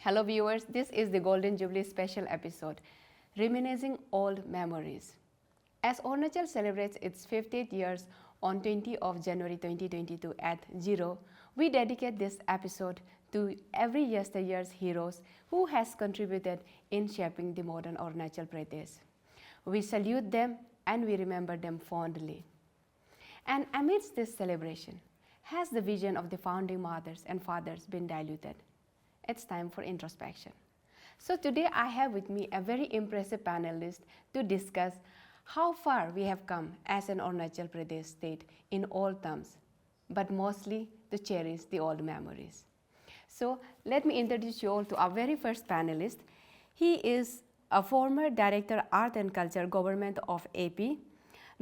Hello viewers, this is the Golden Jubilee special episode, Reminiscing Old Memories. As Arunachal celebrates its 50th years on 20th of January 2022 at 0, we dedicate this episode to every yesteryear's heroes who has contributed in shaping the modern Arunachal Pradesh. We salute them and we remember them fondly. And amidst this celebration, has the vision of the founding mothers and fathers been diluted? It's time for introspection. So today I have with me a very impressive panelist to discuss how far we have come as an Arunachal Pradesh state in all terms, but mostly to cherish the old memories. So let me introduce you all to our very first panelist. He is a former Director Art and Culture Government of AP.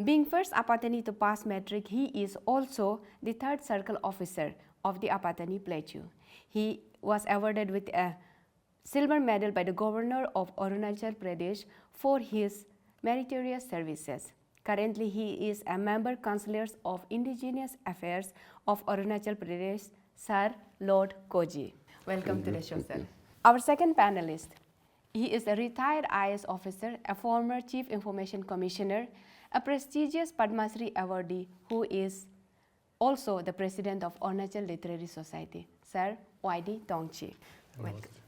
Being first Apatani to pass metric, he is also the third circle officer of the Apatani Plateau. He was awarded with a silver medal by the Governor of Arunachal Pradesh for his meritorious services. Currently, he is a member councillor of Indigenous Affairs of Arunachal Pradesh, Sir LOD KOJEE. Welcome to the show, sir. Our second panelist, he is a retired IAS officer, a former Chief Information Commissioner, a prestigious Padma Shri Awardee, who is also the president of Arunachal Literary Society, Sir Y.D THONGCHI.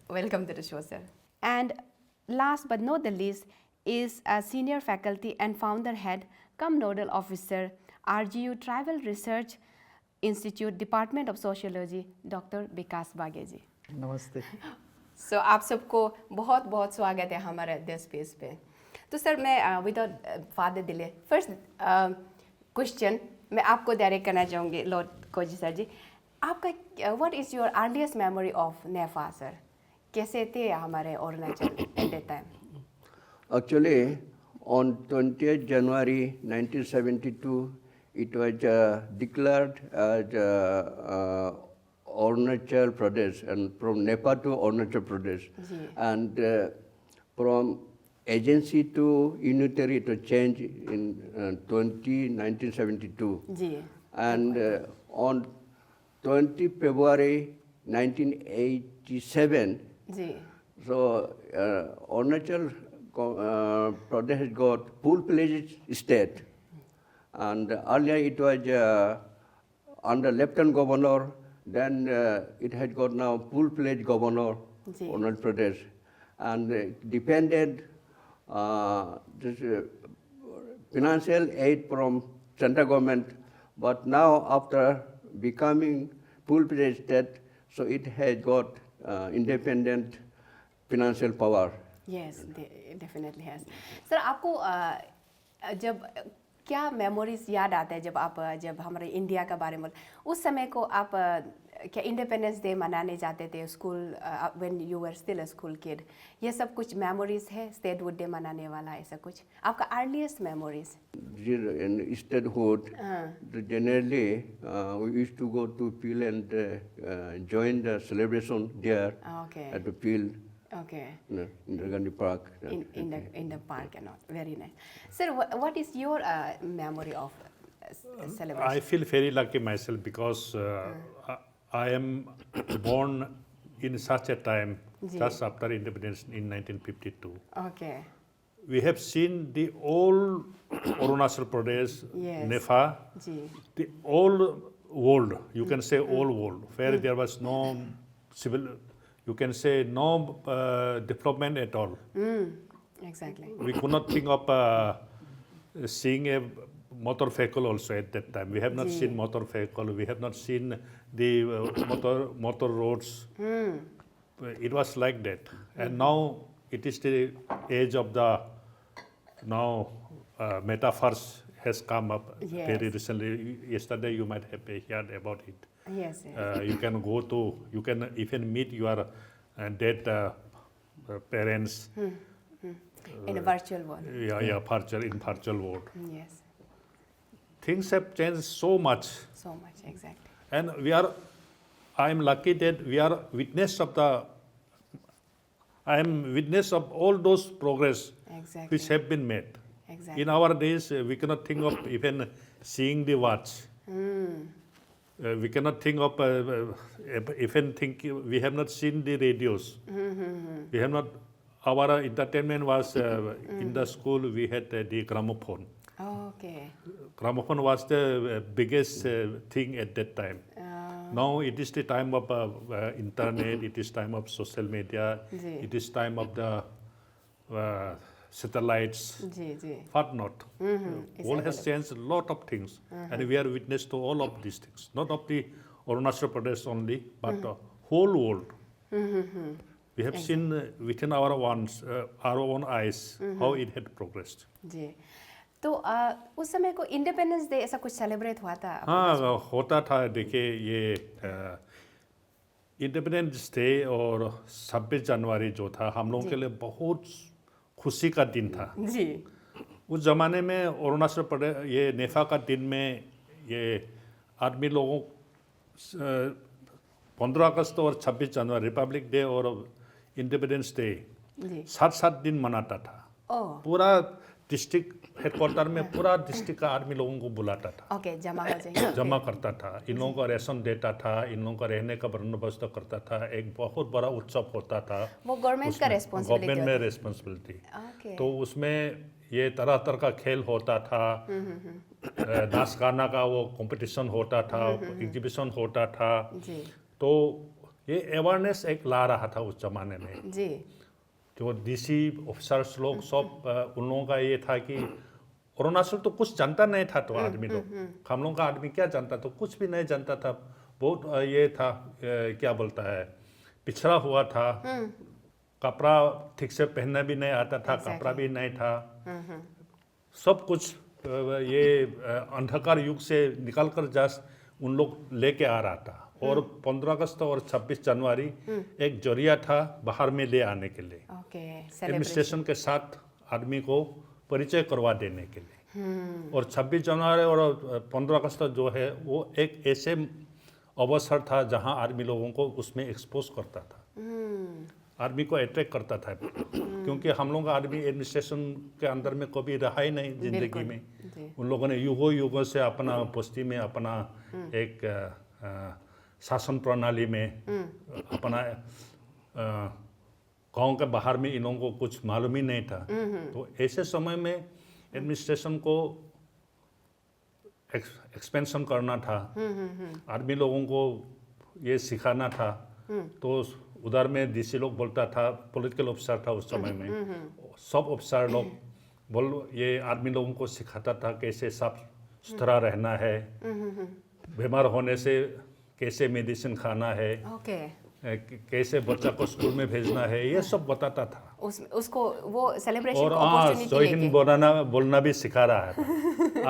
Welcome to the show, sir. And last but not the least is a senior faculty and founder head cum nodal officer, RGU Tribal Research Institute, Department of Sociology, Dr. BIKASH जी. नमस्ते. So आप सबको बहुत बहुत स्वागत है हमारे देश space पे. तो सर मैं without father delay first question मैं आपको डायरेक्ट करना चाहूँगी लॉर्ड कोजी सर जी. आपका what is your earliest memory of NEFA sir? कैसे थे हमारे Arunachal at that time? Actually, on 20th January 1972, it was declared as Arunachal Pradesh, and from Nepal to Arunachal Pradesh. And from agency to unitary to change in 1972. And on 20 February 1987, so Arunachal Pradesh has got full-fledged state, and earlier it was under Lieutenant Governor. Then it has got now full-fledged Governor Arunachal Pradesh, and depended this financial aid from central government. But now after becoming full-fledged state, so it has got independent financial power. Yes, it definitely has. Sir आपको जब क्या memories याद आता है जब हमारे India का बारे में उस समय को आप क्या इंडिपेंडेंस डे मनाने जाते थे school when you were still a school kid? ये सब कुछ मेमोरीज है स्टेटहुड डे मनाने वाला ऐसा कुछ आपका earliest memories? In statehood, generally we used to go to field and join the celebration there at the field. Okay. In the Gandhi Park. In the park and all. Very nice. Sir, what is your memory of celebration? I feel very lucky myself because I am born in such a time just after independence in 1952. Okay. We have seen the old Arunachal Pradesh, Nepal, the old world, you can say old world, where there was no civil, you can say no development at all. Exactly. We could not think of seeing a motor vehicle also at that time. We have not seen motor vehicle. We have not seen the motor roads. It was like that. And now it is the age of the metaverse has come up very recently. Yesterday you might have heard about it. Yes. You can go to, you can even meet your dead parents. In a virtual world. Yeah, virtual world. Yes. Things have changed so much. So much, exactly. And I am lucky that we are witness of all those progress which have been made. Exactly. In our days, we cannot think of even seeing the watch. we cannot think of, even think, we have not seen the radios. We have not, our entertainment was in the school, we had the gramophone. Okay. Gramophone was the biggest thing at that time. Now it is the time of internet, it is time of social media, it is time of the satellites, what not. World has changed a lot of things, and we are witness to all of these things, not of the Arunachal Pradesh only, but the whole world. We have seen within our own eyes how it had progressed. जी तो उस समय को independence day ऐसा कुछ celebrate हुआ था? हाँ, होता था. देखिए ये इंडिपेंडेंस डे और 26 जनवरी जो था हम लोगों के लिए बहुत खुशी का दिन था जी. उस ज़माने में अरुणाचल प्रदेश ये नेफा का दिन में ये आदमी लोगों 15 अगस्त और 26 जनवरी रिपब्लिक डे और इंडिपेंडेंस डे 7-7 दिन मनाता था. पूरा डिस्ट्रिक्ट हेडक्वार्टर में पूरा डिस्ट्रिक्ट का आदमी लोगों को बुलाता था. ओके, जमा हो जाएंगे. जमा करता था, इन लोगों को राशन देता था, इन लोगों का रहने का बंदोबस्त करता था. एक बहुत बड़ा उत्सव होता था. वो गवर्नमेंट का रेस्पॉन्सिबिलिटी. गवर्नमेंट में रेस्पॉन्सिबिलिटी. तो उसमें ये तरह तरह का खेल होता था, नाच गाना का वो कंपटीशन होता था, एग्जीबिशन होता था. तो ये अवेयरनेस एक ला रहा था उस जमाने में. जी. जो डीसी ऑफिसर्स लोग सब उन लोगों का ये था कि अरुणाचल तो कुछ जानता नहीं था. तो आदमी लोग, हम लोगों का आदमी क्या जानता था? कुछ भी नहीं जानता था. बहुत ये था, क्या बोलता है, पिछड़ा हुआ था. कपड़ा ठीक से पहनना भी नहीं आता था, कपड़ा भी नहीं था. सब कुछ ये अंधकार युग से निकल कर जस्ट उन लोग लेके आ रहा था. और 15 अगस्त और 26 जनवरी एक जरिया था बाहर में ले आने के लिए, एडमिनिस्ट्रेशन के साथ आदमी को परिचय करवा देने के लिए. और 26 जनवरी और 15 अगस्त जो है वो एक ऐसे अवसर था जहां आदमी लोगों को उसमें एक्सपोज करता था, आदमी को अट्रैक्ट करता था. क्योंकि हम लोग आदमी एडमिनिस्ट्रेशन के अंदर में कभी रहा ही नहीं जिंदगी में. उन लोगों ने युगों युगों से अपना बस्ती में अपना एक शासन प्रणाली में अपना गांव के बाहर में इन लोगों को कुछ मालूम ही नहीं था. तो ऐसे समय में एडमिनिस्ट्रेशन को एक्सपेंशन करना था, आदमी लोगों को ये सिखाना था. तो उधर में डीसी लोग बोलता था, पॉलिटिकल ऑफिसर था उस समय में, सब ऑफिसर लोग ये आदमी लोगों को सिखाता था कैसे साफ सुथरा रहना है, बीमार होने से कैसे मेडिसिन खाना है, कैसे बच्चा को स्कूल में भेजना है, ये सब बताता था. उसको वो सेलिब्रेशन और जय हिंद बोलना भी सिखा रहा है.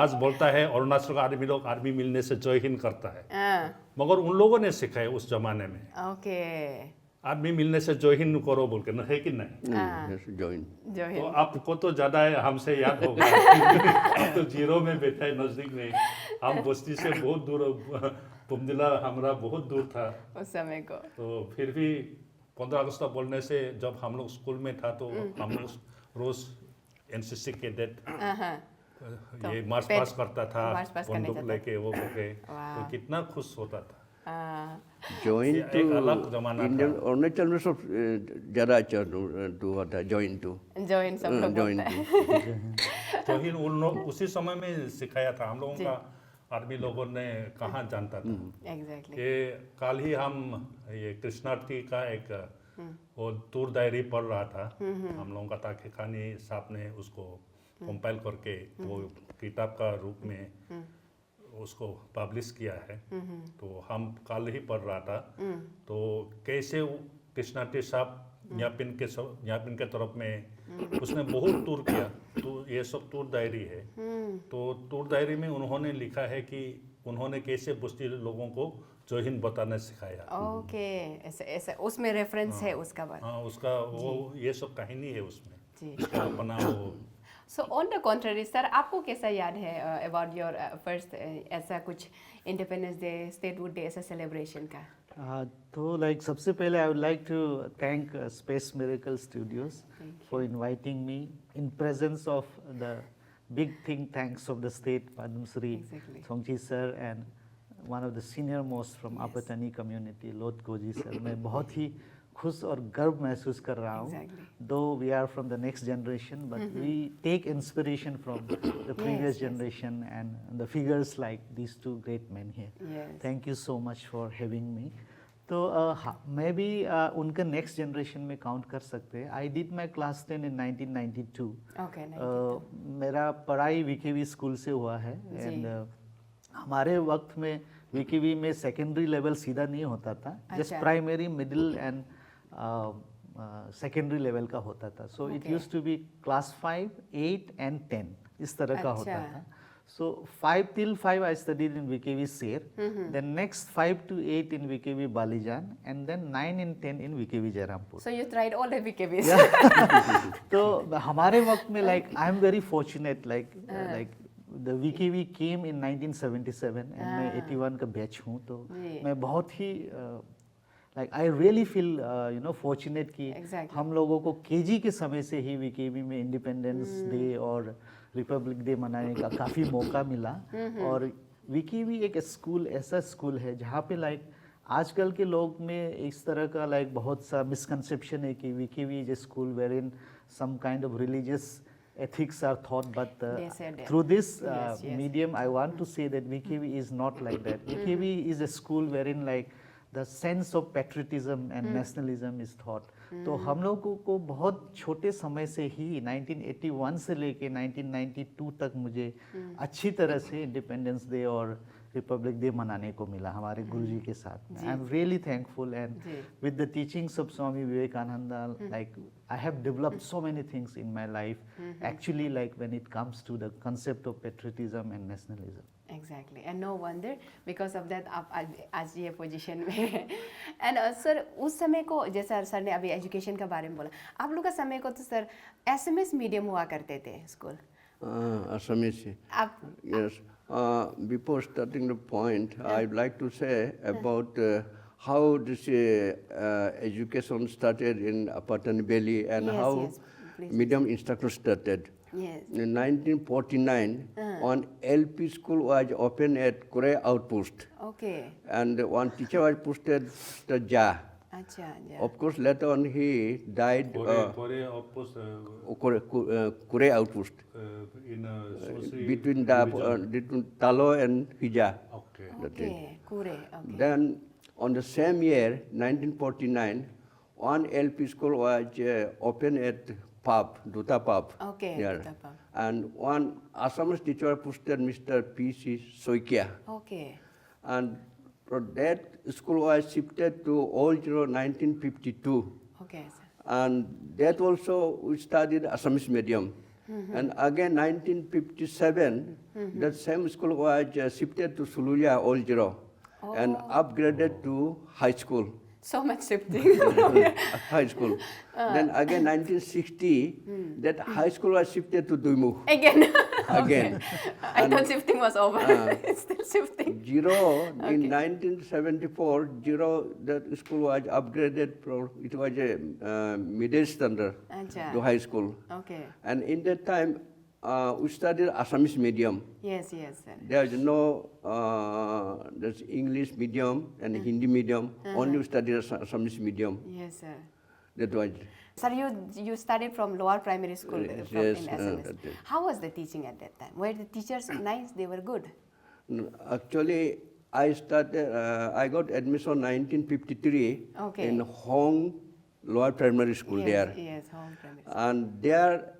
आज बोलता है अरुणाचल का आदमी लोग आदमी मिलने से जय हिंद करता है, मगर उन लोगों ने सिखाया उस जमाने में. आदमी मिलने से जय हिंद करो बोल के, है कि नहीं? तो आपको तो ज्यादा है, हमसे याद होगा. आप तो जीरो में बैठा है, नजदीक में. हम बस्ती से बहुत दूर, पुमदिला हमारा बहुत दूर था उस समय को. तो फिर भी 15 अगस्त बोलने से जब हम लोग स्कूल में था तो हम लोग रोज एनसीसी कैडेट ये मार्च पास करता था, बंदूक लेके वो होके, तो कितना खुश होता था. जॉइन टू एक अलग जमाना था. अरुणाचल में सब ज़्यादा टू होता है. जॉइन सब लोग बोलते हैं. तो ही उन लोग उसी समय में सिखाया था. हम लोगों का आदमी लोगों ने कहाँ जानता था. ये कल ही हम ये कृष्णार्थी का एक वो टूर डायरी पढ़ रहा था. हम लोगों का ताकि खानी साहब ने उसको कंपाइल करके वो किताब का रूप में उसको पब्लिश किया है. तो हम कल ही पढ़ रहा था. तो कैसे कृष्णार्थी साहब न्यापिन के तरफ में उसने बहुत टूर किया. तो ये सब टूर डायरी है. तो टूर डायरी में उन्होंने लिखा है कि उन्होंने कैसे बस्ती लोगों को जय हिंद बताना सिखाया. ऐसे उसमें रेफरेंस है उसका बात. हाँ, उसका वो ये सब कहानी है उसमें. उसका अपना वो. So on the contrary sir, आपको कैसा याद है अबाउट योर फर्स्ट ऐसा कुछ इंडिपेंडेंस डे, स्टेटहुड डे ऐसा सेलिब्रेशन का? तो लाइक सबसे पहले I would like to thank Space Miracle Studios for inviting me in presence of the big thing thanks of the state Padma Shri Awardee sir and one of the senior most from Apatani community, LOD KOJEE sir. मैं बहुत ही खुश और गर्व महसूस कर रहा हूँ. Though we are from the next generation, but we take inspiration from the previous generation and the figures like these two great men here. Thank you so much for having me. तो मैं भी उनका next generation में count कर सकते हैं. I did my class 10 इन 1992. मेरा पढ़ाई वीकेवी स्कूल से हुआ है. एंड हमारे वक्त में वीकेवी में सेकेंडरी लेवल सीधा नहीं होता था. Just primary, middle and secondary level का होता था. So it used to be class 5, 8 and 10 इस तरह का होता था. So 5 till 5 I studied in VKV Ser, then next 5 to 8 in VKV Balijan, and then 9 and 10 in VKV Jairampur. So you tried all the VKVs. तो हमारे वक्त में like I am very fortunate like the VKV came in 1977 and मैं 81 का batch हूँ. तो मैं बहुत ही like I really feel fortunate कि हम लोगों को केजी के समय से ही VKV में इंडिपेंडेंस डे और रिपब्लिक डे मनाने का काफ़ी मौका मिला. और वीकेवी एक स्कूल ऐसा स्कूल है जहाँ पे लाइक आजकल के लोग में इस तरह का लाइक बहुत सा मिसकंसेप्शन है कि VKV is a school where in some kind of religious ethics are taught, but through this medium I want to say that VKV is not like that. VKV is a school wherein like the sense of patriotism and nationalism is taught. तो हम लोगों को बहुत छोटे समय से ही 1981 से लेके 1992 तक मुझे अच्छी तरह से इंडिपेंडेंस डे और रिपब्लिक डे मनाने को मिला हमारे गुरुजी के साथ. I am really thankful and with the teachings of Swami Vivekananda like I have developed so many things in my life actually like when it comes to the concept of patriotism and nationalism. Exactly, and no wonder because of that आप आज ये position में हैं. And sir उस समय को जैसा sir ने अभी एजुकेशन के बारे में बोला, आप लोग का समय को तो सर एसएमएस मीडियम हुआ करते थे school. Assamese. Yes. Before starting the point, I'd like to say about how this education started in Patani Valley and how medium instruction started. Yes. In 1949, one LP school was opened at Kure Outpost. Okay. And one teacher was posted to Ja. Achha, yeah. Of course, later on he died. Kure Outpost. Kure Outpost. Between Talo and Hija. Okay. Okay. Kure. Okay. Then on the same year, 1949, one LP school was opened at Pub, Duta Pub. Okay, yeah. Duta Pub. And one Assamese teacher posted Mr. P.C. Soikia. Okay. And that school was shifted to Old Zero 1952. Okay, sir. And that also we studied Assamese medium. And again 1957, that same school was shifted to Suluya Old Zero and upgraded to high school. So much shifting. High school. Then again 1960, that high school was shifted to Duimu. Again. Again. I thought shifting was over. It's still shifting. Zero in 1974, Zero that school was upgraded from it was a middle standard to high school. Okay. And in that time, we studied Assamese medium. Yes, yes, sir. There is no there's English medium and Hindi medium. Only we studied Assamese medium. Yes, sir. That was. Sir, you studied from lower primary school in SMS. How was the teaching at that time? Were the teachers nice? They were good? Actually, I started. I got admission 1953 in Hong Lower Primary School there. Yes, Hong Primary School. And there,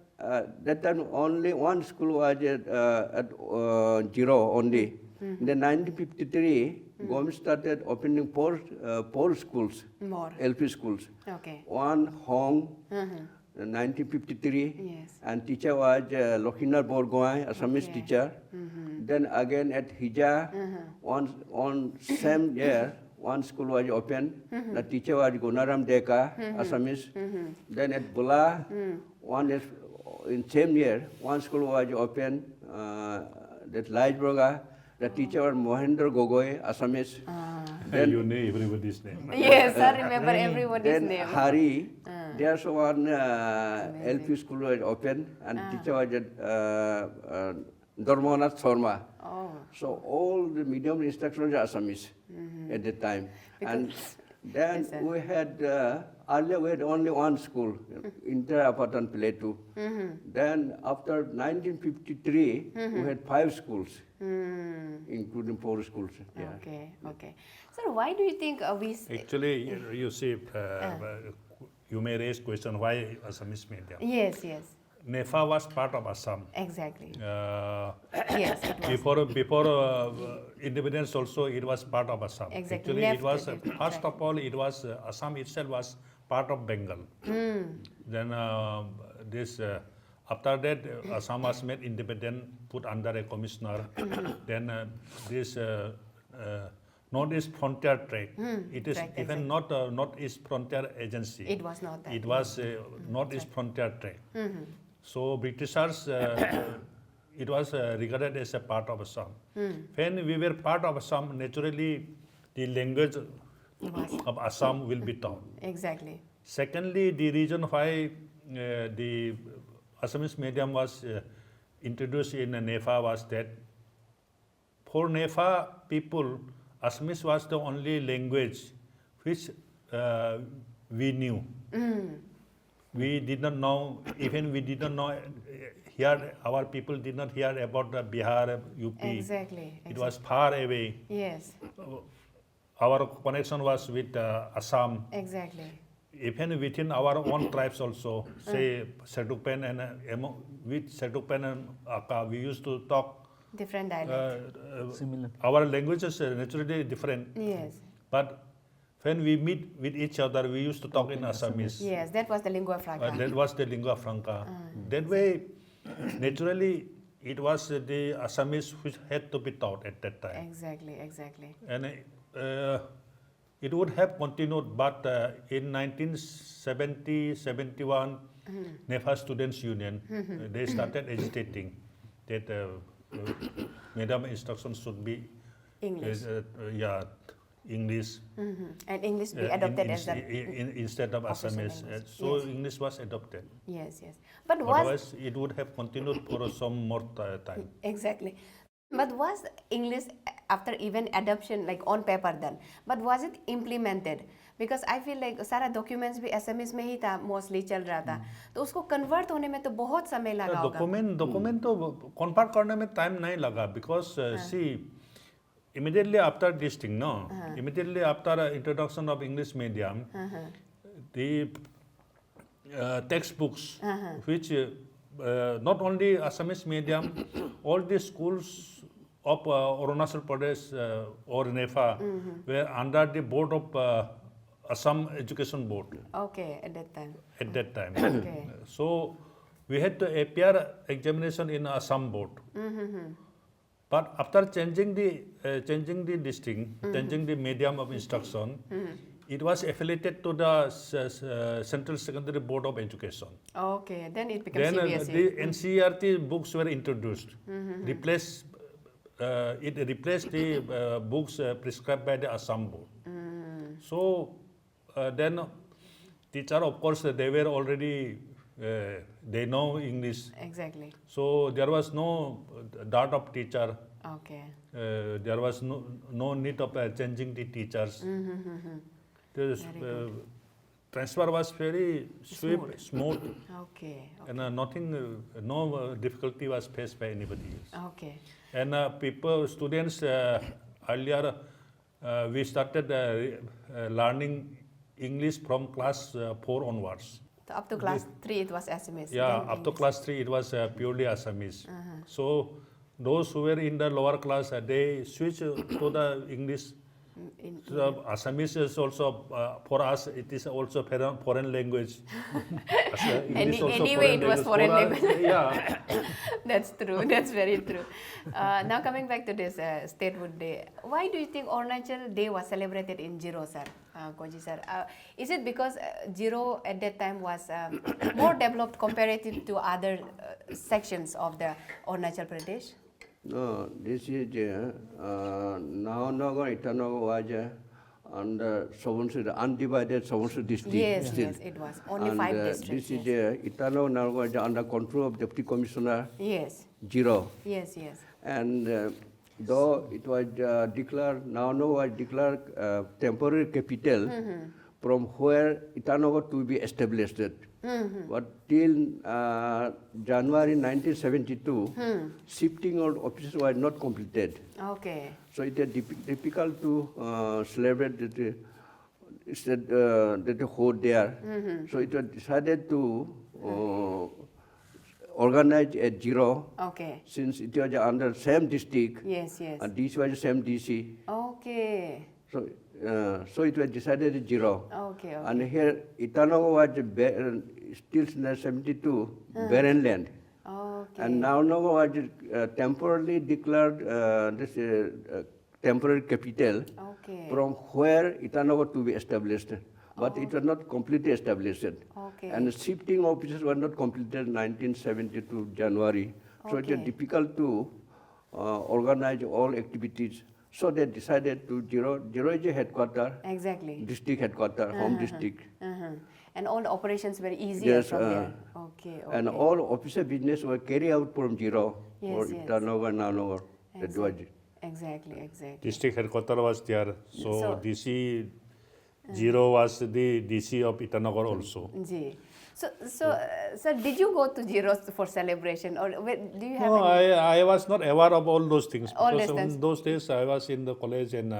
that time only one school was at Zero only. Then 1953, government started opening four schools, more LP schools. Okay. One Hong, 1953, yes, and teacher was Lokhinar Borgoy, Assamese teacher. Then again at Hija, on same year, one school was opened. The teacher was Gunaram Deka, Assamese. Then at Bula, one is in same year, one school was opened. That Lajbroga. The teacher was Mohendra Gogoi, Assamese. Then you know everybody's name. Yes, I remember everybody's name. Then Hari, there's one LP school was open, and teacher was Dharmanath Sharma. Oh. So all the medium instructions are Assamese at that time. And then Yes, sir. we had, earlier we had only one school, Indira Plateau. Then after 1953, we had 5 schools, including 4 schools. Yeah. Okay, okay. Sir, why do you think we... Actually, you see, you may raise question why Assamese medium. Yes, yes, Nepha was part of Assam. exactly. Yes, it was. before independence also it was part of Assam. Exactly. Actually, it was Left, first of all it was Assam itself was part of Bengal. Then this after that Assam was made independent, put under a commissioner. Then this Northeast Frontier Track. It is track, even not Northeast Frontier Agency. It was not that. It was Northeast Frontier Track. So Britishers, it was regarded as a part of Assam. When we were part of Assam, naturally the language of Assam will be taught. Exactly. Secondly, the reason why the Assamese medium was introduced in Nepha was that for Nepha people, Assamese was the only language which we knew. We did not know, even we did not know, here our people did not hear about the Bihar, UP. Exactly. It was far away. Yes, Our connection was with Assam. exactly. Even within our own tribes also, say Setupen and with Setupen and Aka, we used to talk. Different dialect. Similar. Our languages are naturally different, Yes, but when we meet with each other, we used to talk in Assamese. yes, that was the lingua franca. That was the lingua franca. That way, naturally, it was the Assamese which had to be taught at that time. Exactly, exactly. And it would have continued, but in 1970-71, Nepal Students Union, they started agitating that medium instruction should be English. English. And English be adopted as the... instead of official Assamese. language. So Yes. English was adopted. Yes, yes. But was... Otherwise, it would have continued for some more time. Exactly. But was English after even adoption like on paper then? But was it implemented? Because I feel like सारा documents भी SMS में ही था, mostly चल रहा था. तो उसको convert होने में तो बहुत समय लगा होगा. Document तो convert करने में time नहीं लगा, because see, immediately after this thing, no, immediately after introduction of English medium, the textbooks, which not only Assamese medium, all the schools of Arunachal Pradesh or Nepha were under the board of Assam Education Board Okay, at that time. at that time. Okay. So we had to appear examination in Assam board. But after changing the this thing, changing the medium of instruction, it was affiliated to the Central Secondary Board of Education. Okay, then it becomes Then CBSE. the NCERT books were introduced. It replaced the books prescribed by the Assam board. So then teacher, of course, they were already, they know English. Exactly. So there was no doubt of teacher. Okay. There was no need of changing the teachers. The transfer was very swift, smooth, Okay. and no difficulty was faced by anybody else. Okay. And students, earlier we started learning English from class 4 onwards. So up to class 3 it was SMS. Yeah, then up to English. class 3 it was purely Assamese. So those who were in the lower class, they switched to the English. So Assamese is also, for us, it is also foreign language. English also Anyway, it was foreign For us, language. Yeah. That's true. That's very true. Now coming back to this Statehood Day, why do you think Arunachal Day was celebrated in Zero, sir? Koji sir, is it because Zero at that time was more developed comparative to other sections of the Arunachal Pradesh? No, this is now Nagar Itanagar was and the undivided Savansi district. Yes, still. yes, it was. Only And 5 districts. this is Yes. Itano now was under control of Deputy Commissioner, Yes, 0. yes, yes. And though it was declared, now was declared temporary capital from where Itanogo to be established. But till January 1972, shifting of offices was not completed. Okay. So it is difficult to celebrate that hold there. So it was decided to organize at 0, Okay. since it was under same district, Yes, yes. and this was the same DC. Okay. So it was decided at 0. Okay, okay. And here Itanogo was still in 72 barren land. Okay. And now was temporarily declared this temporary capital Okay. from where Itanogo to be established. But it was not completely established. Okay. And the shifting offices were not completed in 1972 January. So it was Okay. difficult to organize all activities. So they decided to 0 is a headquarter, Exactly. district headquarter, home district. And all the operations were easier Yes, from there. Okay, okay. And all officer business were carried out from 0 or Yes, yes. Itanogo and Nanogo. That was it. Exactly, exactly. District headquarters was there. So, So- DC 0 was the DC of Itanagar also. Ji. So, did you go to Zeros for celebration, or do you have No, any? I was not aware of all those things All because these things. in those days I was in the college and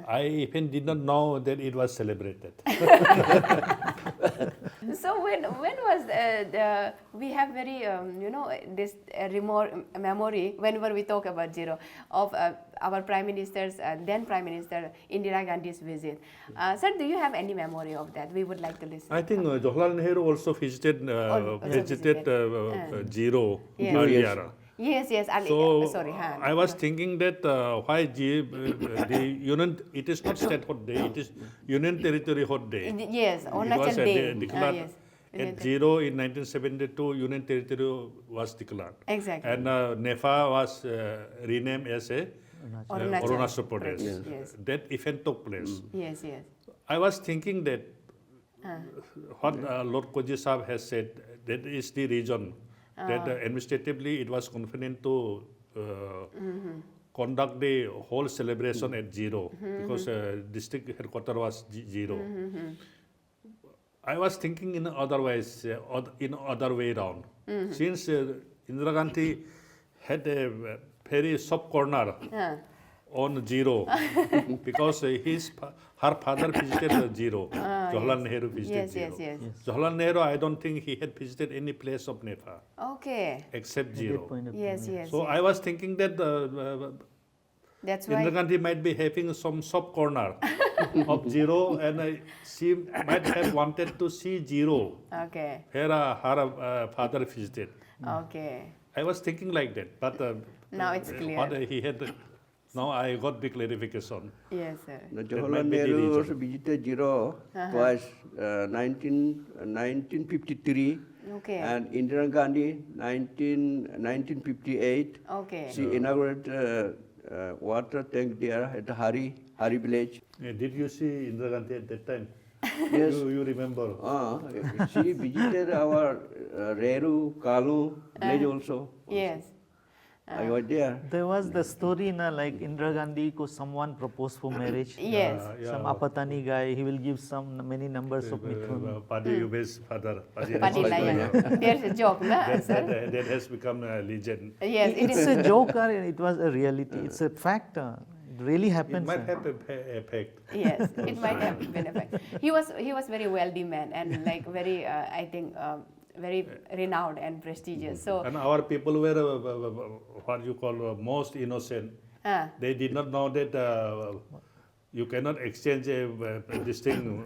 I even did not know that it was celebrated. So when was we have very this memory whenever we talk about Zero of our Prime Minister's then Prime Minister Indira Gandhi's visit. Sir, do you have any memory of that? We would like to listen. I think Jawaharlal Nehru also visited Also visited Zero Yes. earlier. Yes, yes. So Sorry, I was thinking that why the Union, it is not statehood day, it is Union Territory Hot Day. Yes, It Arunachal was Day. declared Yes. at 0 in 1972, Union Territory was declared. Exactly. And NEFA was renamed as a Arunachal Pradesh. Yes. That event took place. Yes, yes. I was thinking that what Lord Koje Sahab has said, that is the reason that administratively it was convenient to conduct the whole celebration at 0 because district headquarters was 0. I was thinking in otherwise, in other way around. Since Indira Gandhi had a very soft corner on 0 because her father visited 0. Jawaharlal Nehru visited Yes, 0. yes, yes. Jawaharlal Nehru, I don't think he had visited any place of NEFA Okay. except At that 0. point of Yes, time, yes. So yes. I was thinking that That's Indira why. Gandhi might be having some soft corner of 0 and she might have wanted to see 0 Okay. where her father visited. Okay. I was thinking like that, but Now it's clear. what he had, now I got the clarification. Yes, sir. Jawaharlal might be the Nehru reason. also visited 0 twice, 1953, Okay. and Indira Gandhi 1958. Okay. She inaugurated water tank there at Hari village. Did you see Indira Gandhi at that time? Yes. You remember? She visited our Reru, Kalu village also. Yes. I was there. There was the story na like Indira Gandhi ko someone proposed for marriage. Yes. Some Apatani guy, he will give many numbers of mithun. Paddy Ube's father. Padilla, there's a joke, na, sir? That has become a legend. Yes, it It's is. a joke or it was a reality. It's a fact. It really It happens. might have an effect. Yes, it might have been a fact. He was very wealthy man and like very, I think, very renowned and prestigious. So, And our people were what you call most innocent. They did not know that you cannot exchange this thing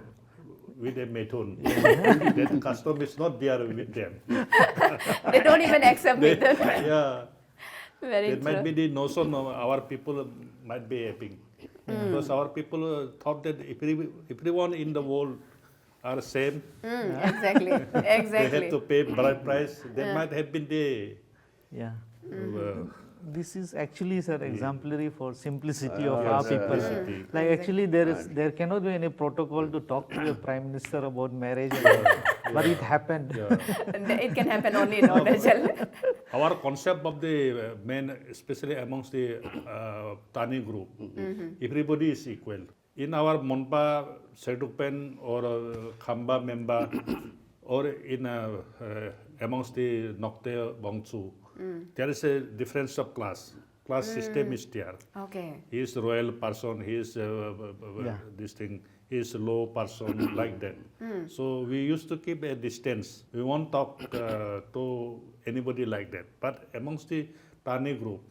with a methun. That custom is not there with them. they don't even accept it. Yeah. Very That might be true. the notion of our people might be having. Because our people thought that everyone in the world are same. Exactly, They had exactly. to pay bride price. That might have been the Yeah. This is actually, sir, exemplary for simplicity of Yes, our people. simplicity. Like actually, there cannot be any protocol to talk to a prime minister about marriage, and all that. But it happened. It can happen only in Arunachal. Our concept of the men, especially amongst the Tani group, everybody is equal. In our Monpa, Sedukpen or Khamba member, or in amongst the Nokte Bongchu, there is a difference of class. Class system is there. Okay. He is royal person, he is this thing, he is low person, like that. So we used to keep a distance. We won't talk to anybody like that. But amongst the Tani group,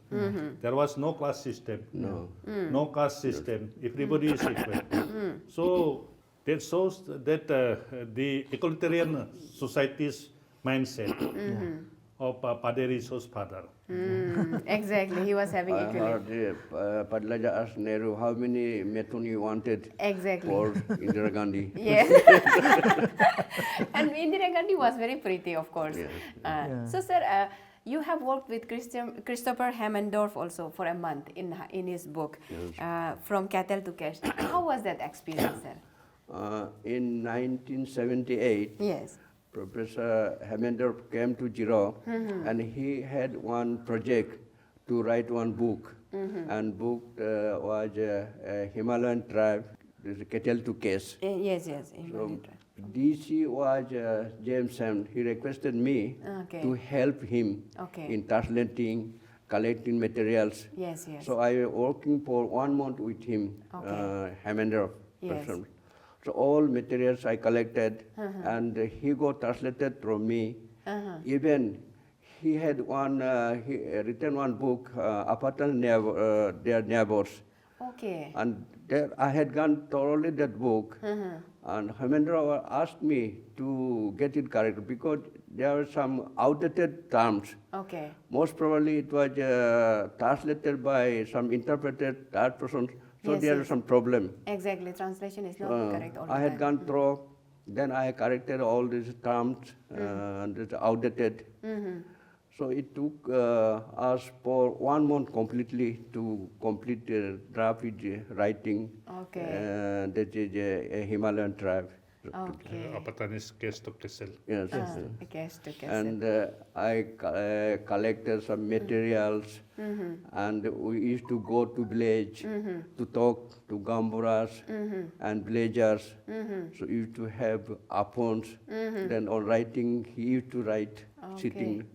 there was no class system, no caste system. Everybody is equal. So that shows that the egalitarian society's mindset of Paderi's father. Exactly, he was having I equality. heard Padlaja asked Nehru how many metun you wanted Exactly. for Indira Gandhi. Yes. And Indira Gandhi was very pretty, of course. So, sir, you have worked with Christopher Hammendorf also for a month in his book, From Cattle to Cash. How was that experience, sir? In 1978, Yes. Professor Hammendorf came to Jiro and he had one project to write one book. And book was Himalayan tribe, this is cattle to case. Yes. So DC was James Sam. He requested me to help him in translating, collecting materials. Yes. So I was working for 1 month with him, Hammendorf. Yes. So all materials I collected, and he got translated from me. Even he had he written one book, Apatan Their Neighbors. Okay. And there I had gone thoroughly that book, and Hammendorf asked me to get it correct because there were some outdated terms. Okay. Most probably it was translated by some interpreted third person, so Yes, there yes. was some problem. Exactly. Translation is not correct all the I had time. gone through, then I corrected all these terms and it's outdated. So it took us for 1 month completely to complete the draft writing. Okay. That is a Himalayan tribe. Okay. Apatanis case to Kessel. Yes. Cash to cash. And I collected some materials, and we used to go to village to talk to Gamburas and villagers. So we used to have apons. Then on writing, he used to write sitting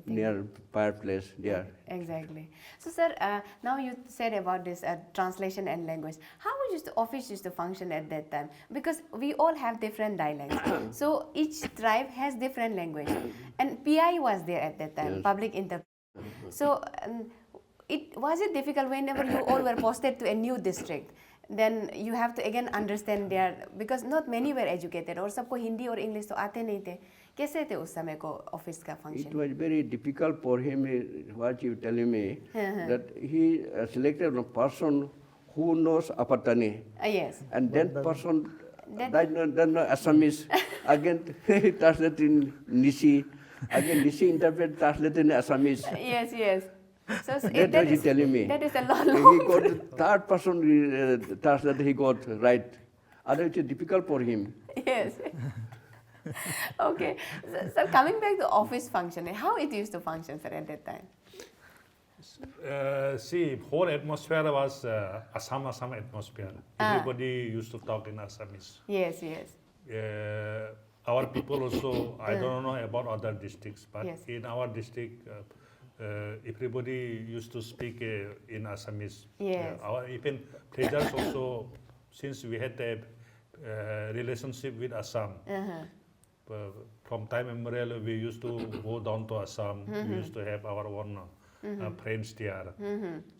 near fireplace there. Exactly. So, sir, now you said about this translation and language. How was the office used to function at that time? Because we all have different dialects. So each tribe has different language, and PI was there at that time, public interpreter. So, was it difficult whenever you all were posted to a new district? Then you have to again understand their, because not many were educated और सबको हिंदी और English तो आते नहीं थे. कैसे थे उस समय को ऑफिस का It function? was very difficult for him, what you telling me, that he selected a person who knows Apatani. Yes. And that person doesn't know Assamese. Again, he translated in Nishi. Again, Nishi interpret translated in Assamese. Yes. So That's what he's telling me. That is a lot He long. got the third person translated, he got right. Otherwise, it's difficult for him. Yes. Okay. So coming back to office function, how it used to function, sir, at that time? See, whole atmosphere was Assam atmosphere. Everybody used to talk in Assamese. Yes. Our people also, I don't know about other districts, but Yes. in our district, everybody used to speak in Assamese. Yes. Our even pledges also, since we had a relationship with Assam, from time immemorial, we used to go down to Assam. We used to have our own friends there.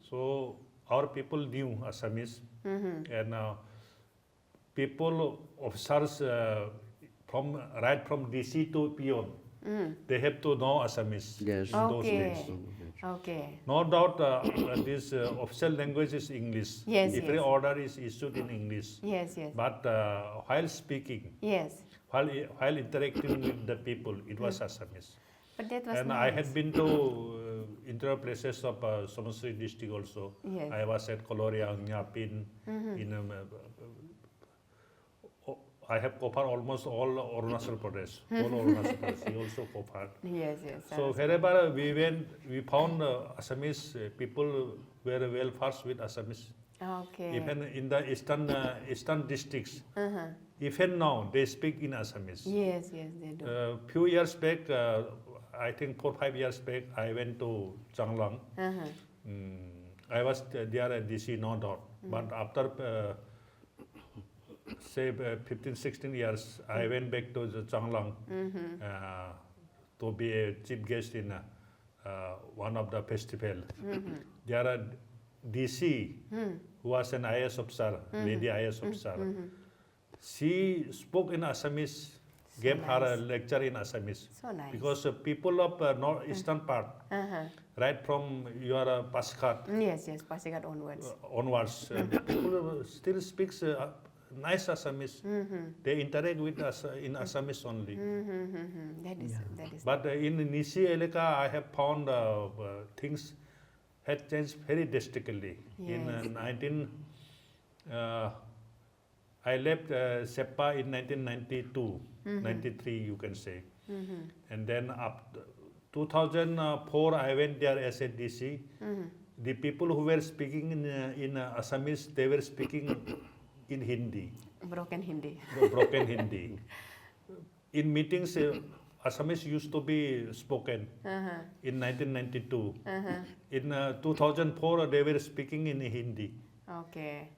So our people knew Assamese, and people, officers right from DC to Pion, they have to know Assamese Yes. in those days. Okay. No doubt, this official language is English. Yes, Every yes. order is issued in English. Yes. But while speaking, Yes. while interacting with the people, it was Assamese. But that was And nice. I had been to interior places of Samosri district also. Yes. I was at Koloria, Nyapin, in I have covered almost all Arunachal Pradesh, whole Arunachal Pradesh. He also covered. Yes, yes. So wherever we went, we found Assamese people were well versed with Assamese. Okay. Even in the eastern districts, even now they speak in Assamese. Yes, yes, they do. Few years back, I think 4 or 5 years back, I went to Changlang. I was there at DC Nodal, but after say 15, 16 years, I went back to the Changlang to be a chief guest in one of the festival. There are DC, who was an IS officer, lady IS officer. She spoke in Assamese, gave her a lecture in Assamese. So nice. Because people of northeastern part, right from your Pasighat Yes, yes, Pasighat onwards. onwards, people still speaks nice Assamese. They interact with us in Assamese only. That is. But in Nisi Eleka, I have found things had changed very drastically. Yes. In I left SEPA in 1992, 93 you can say. And then up 2004 I went there as a DC. The people who were speaking in Assamese, they were speaking in Hindi. Broken Hindi. Broken Hindi. In meetings, Assamese used to be spoken in 1992. In 2004, they were speaking in Hindi. Okay.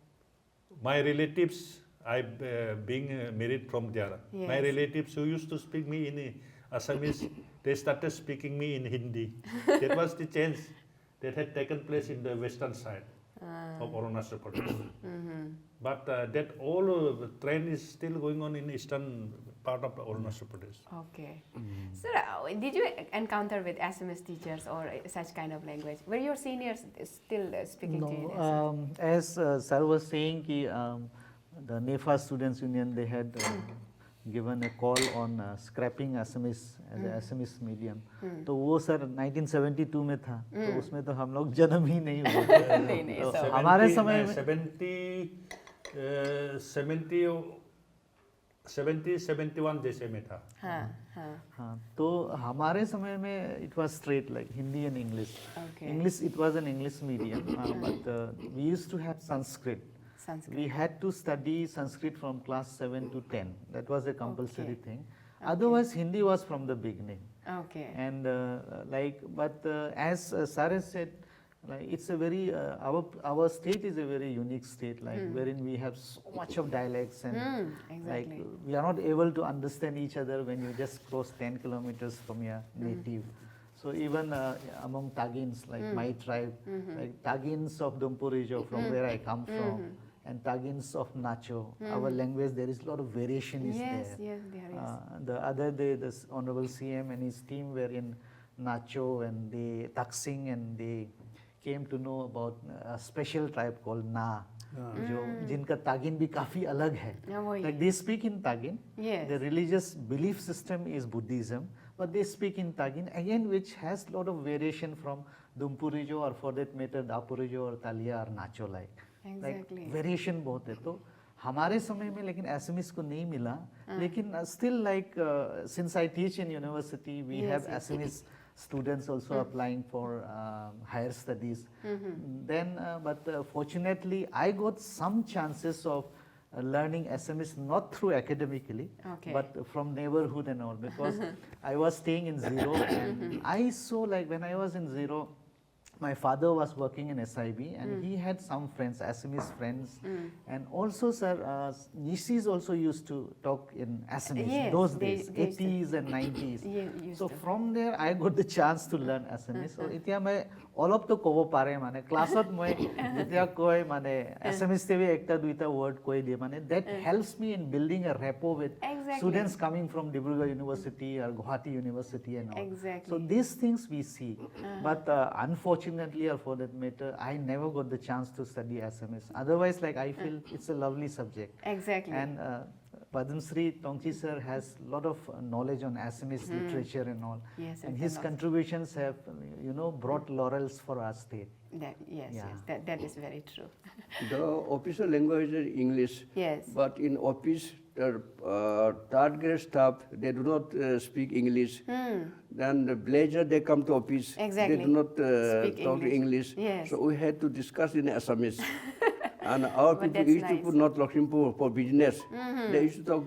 My relatives, I being married from there. Yes. My relatives who used to speak me in Assamese, they started speaking me in Hindi. That was the change that had taken place in the western side of Arunachal Pradesh. But that all trend is still going on in eastern part of Arunachal Pradesh. Okay. Sir, did you encounter with Assamese teachers or such kind of language? Were your seniors still speaking to you in Assamese? As Sir was saying, the NEFA Students Union, they had given a call on scrapping Assamese as a Assamese medium. तो वो sir 1972 में था, तो उसमें तो हम लोग जन्म ही नहीं हुए थे। नहीं, तो सब- हमारे समय में 71 जैसे में था. हाँ, तो हमारे समय में it was straight like Hindi and English. Okay. English, it was an English medium, but we used to have Sanskrit. Sanskrit. We had to study Sanskrit from class 7 to 10. That was a compulsory Okay. thing. Otherwise, Hindi was from the beginning. Okay. And as Sir has said, like it's a very our state is a very unique state, like wherein we have so much of dialects and like Exactly. we are not able to understand each other when you just cross 10 kilometers from your native. So even among Tagins, like my tribe, like Tagins of Dumpurijo, from where I come from, and Tagins of Nacho, our language, there is a lot of variation is Yes, there. yes, there is. The other day, the Honorable CM and his team were in Nacho and they Taksing, and they came to know about a special tribe called Na, जो जिनका तागिन भी काफी अलग है. वही. Like they speak in Tagin. Yes. The religious belief system is Buddhism, but they speak in Tagin again, which has a lot of variation from Dumpurijo or for that matter Dapurijo or Talia or Nacho like. Exactly. Like variation बहुत है. तो हमारे समय में लेकिन Assamese को नहीं मिला, लेकिन still like since I teach in university, we have Assamese students also applying for higher studies. Then, but fortunately, I got some chances of learning Assamese not through academically, Okay. but from neighborhood and all, because I was staying in Zero, and I saw like when I was in Zero, my father was working in SIB and he had some friends, Assamese friends, and also sir, Nishis also used to talk in Assamese Yes, those they- days, they used to. 80s and 90s. Used So to. from there I got the chance to learn Assamese. So इतिया मैं all of तो कोबो पारे माने क्लासत मैं जितिया कोई माने Assamese ते भी एकता दुईता word कोई दिए माने that helps me in building a rapport with Exactly. students coming from Dibrugarh University or Guwahati University and all. Exactly. So these things we see, but unfortunately or for that matter, I never got the chance to study Assamese. Otherwise, like I feel it's a lovely subject. Exactly. And Padma Shri Awardee sir has a lot of knowledge on Assamese literature and all. Yes, and and his lots. contributions have, brought laurels for our state. Yes, Yeah. that is very true. The official language is English. Yes. But in office, third grade staff, they do not speak English. Then the blazer, they come to office. Exactly. They do not Speak talk English. English. Yes. So we had to discuss in Assamese. And our But people that's used to nice. put not Lakshmipur for business. They used to talk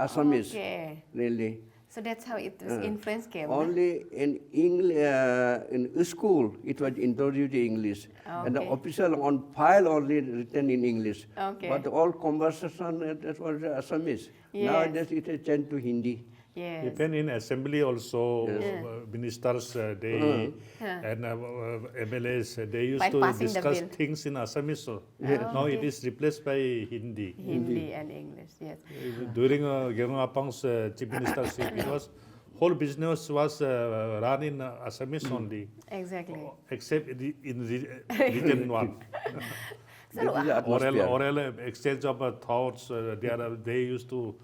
Assamese, Okay. really. So that's how it was influence came. Only in in school, it was introduced in English. And the Okay. official on file only written in English. Okay. But all conversation, that was Assamese. Yes. Nowadays, it is changed to Hindi. Yes. Even in assembly also, ministers they and MLAs they used While to passing the discuss bill. things in Assamese. So now it okay. is replaced by Hindi. Hindi and English. Yes. During Governor Apang's chief ministership, it was whole business was run in Assamese only, Exactly. except in region one. That is the atmosphere. Oral exchange of thoughts. They used to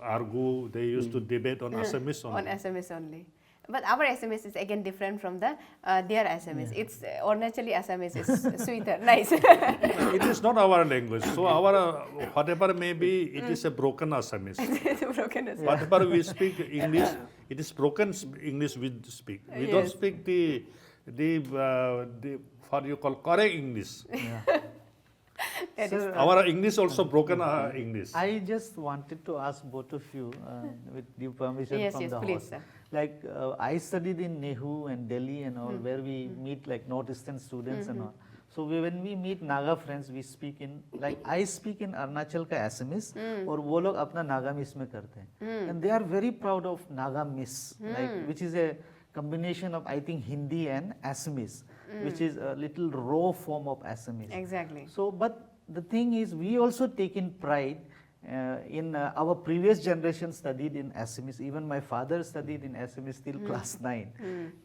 argue. They used to debate on Assamese On only. SMS only. But our SMS is again different from the their SMS. It's Arunachali SMS is sweeter, nice. It is not our language. So our whatever may be, it is a broken Assamese. It's broken as Whatever we speak English, it is broken English we speak. We don't Yes. speak the what you call correct English. That is Sir, Our English also broken English. I just wanted to ask both of you, with due permission Yes, from yes, the please, host. sir. Like I studied in Nehu and Delhi and all, where we meet like northeastern students and all. So when we meet Naga friends, we speak in, like I speak in Arunachal का Assamese, और वो लोग अपना Nagamis में करते हैं. And they are very proud of Nagamis, like which is a combination of I think Hindi and Assamese, which is a little raw form of Assamese. exactly. So, but the thing is, we also take in pride in our previous generation studied in Assamese. Even my father studied in Assamese till class 9,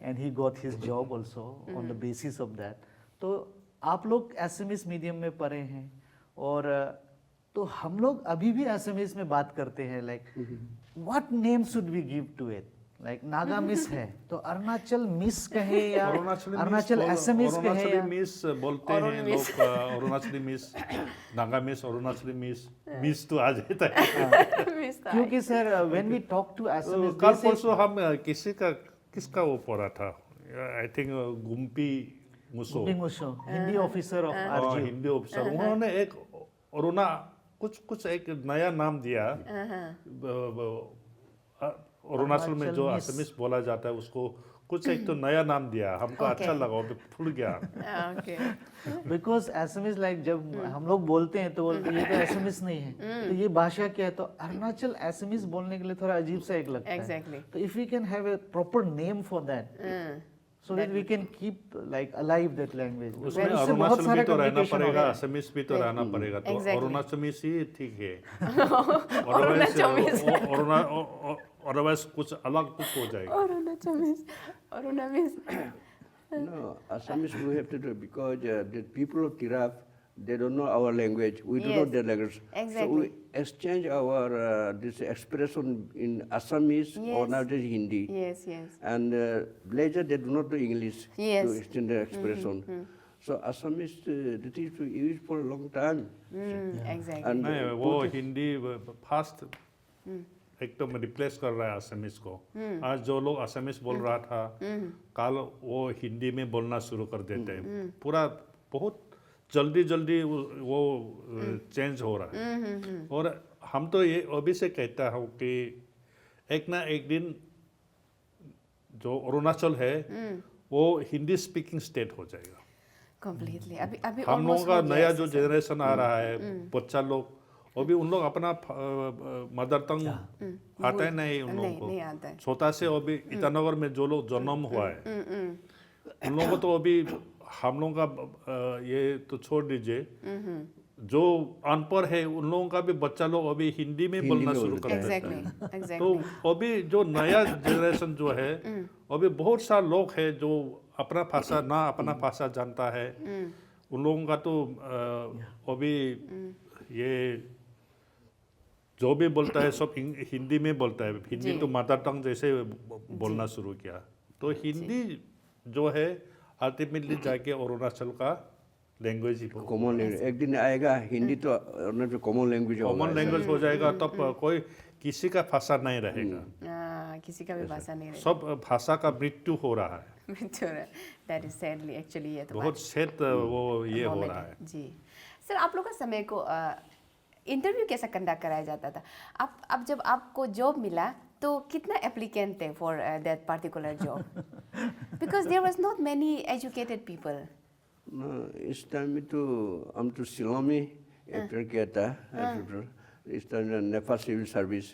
and he got his job also on the basis of that. तो आप लोग Assamese medium में पढ़े हैं और तो हम लोग अभी भी Assamese में बात करते हैं, like what name should we give to it? Like Naga Miss है तो अरुणाचल मिस कहे या अरुणाचल Assamese कहे अरुणाचली या मिस बोलते हैं लोग. अरुणाचली मिस, नागा मिस, अरुणाचली मिस तो आ जाता है. क्योंकि sir when we talk to Assamese, कल they say- परसों हम किसका वो पढ़ा था? I think Gumpi Musho. Gumping Musho, Hindi officer of RGU. Hindi officer. उन्होंने एक कुछ एक नया नाम दिया. अरुणाचल में जो मिस। असमीस बोला जाता है उसको कुछ एक तो नया नाम दिया. हमको Okay. अच्छा लगा, वो फूल गया. Okay. Because Assamese like जब हम लोग बोलते हैं तो बोलते हैं ये तो Assamese नहीं है, तो ये भाषा क्या है? तो अरुणाचल Assamese बोलने के लिए थोड़ा अजीब सा एक लगता है. Exactly. तो if we can have a proper name for that, so that we can keep like alive that language. उसमें उससे बहुत अरुणाचल सारा भी तो रहना communication पड़ेगा, होगा. असमीस भी तो रहना पड़ेगा. तो Exactly. अरुणाचल ही ठीक है. अरुणाचल अदरवाइज कुछ अलग कुछ हो जाएगा. Arunamis. No, Assamese we have to do because the people of Tirap, they don't know our language. We don't know Yes, their language. So exactly. we exchange our this expression in Assamese or Yes. nowadays Hindi. Yes, yes. And later they do not do English Yes. to extend their expression. So Assamese, that is used for a long time. Exactly. And नहीं, वो Hindi fast एकदम replace कर रहा है असमीस को. आज जो लोग असमीस बोल रहा था, कल वो हिंदी में बोलना शुरू कर देते हैं. पूरा बहुत जल्दी वो चेंज हो रहा है. और हम तो ये अभी से कहता हूँ कि एक ना एक दिन जो अरुणाचल है वो हिंदी स्पीकिंग स्टेट हो जाएगा. Completely. अभी हम लोगों almost का हो गया नया ऐसे जो सब। जनरेशन आ रहा है, बच्चा लोग अभी उन लोग अपना मदर टंग आता है नहीं उन लोगों नहीं आता है। को. छोटा से अभी ईटानगर में जो लोग जन्म हुआ है उन लोगों को तो अभी हम लोगों का ये तो छोड़ दीजिए, जो अनपढ़ है उन लोगों का भी बच्चा लोग अभी हिंदी में बोलना शुरू कर देते Exactly. हैं. Exactly. तो अभी जो नया जनरेशन जो है अभी बहुत सारे लोग हैं जो अपना भाषा जानता है. उन लोगों का तो अभी ये जो भी बोलता है सब हिंदी में बोलता है। हिंदी तो मदर टंग जैसे बोलना शुरू किया। तो हिंदी जो है अल्टीमेटली जाके अरुणाचल का लैंग्वेज ही कॉमन लैंग्वेज एक दिन आएगा, हिंदी तो अरुणाचल कॉमन लैंग्वेज होगा। कॉमन लैंग्वेज हो जाएगा, तब कोई किसी का भाषा नहीं रहेगा। किसी का भी भाषा नहीं रहेगा, सब भाषा का मृत्यु हो रहा है। दैट इज सैडली एक्चुअली ये तो बहुत सैड वो ये हो रहा है। जी सर, आप लोग का समय को इंटरव्यू कैसा कंडक्ट कराया जाता था? अब जब आपको जॉब मिला तो कितना एप्लीकेंट थे for that particular job? Because there was not many educated people. इस टाइम में तो हम तो शिलोंग में अप्लाई किया था। इस time Nepal civil service,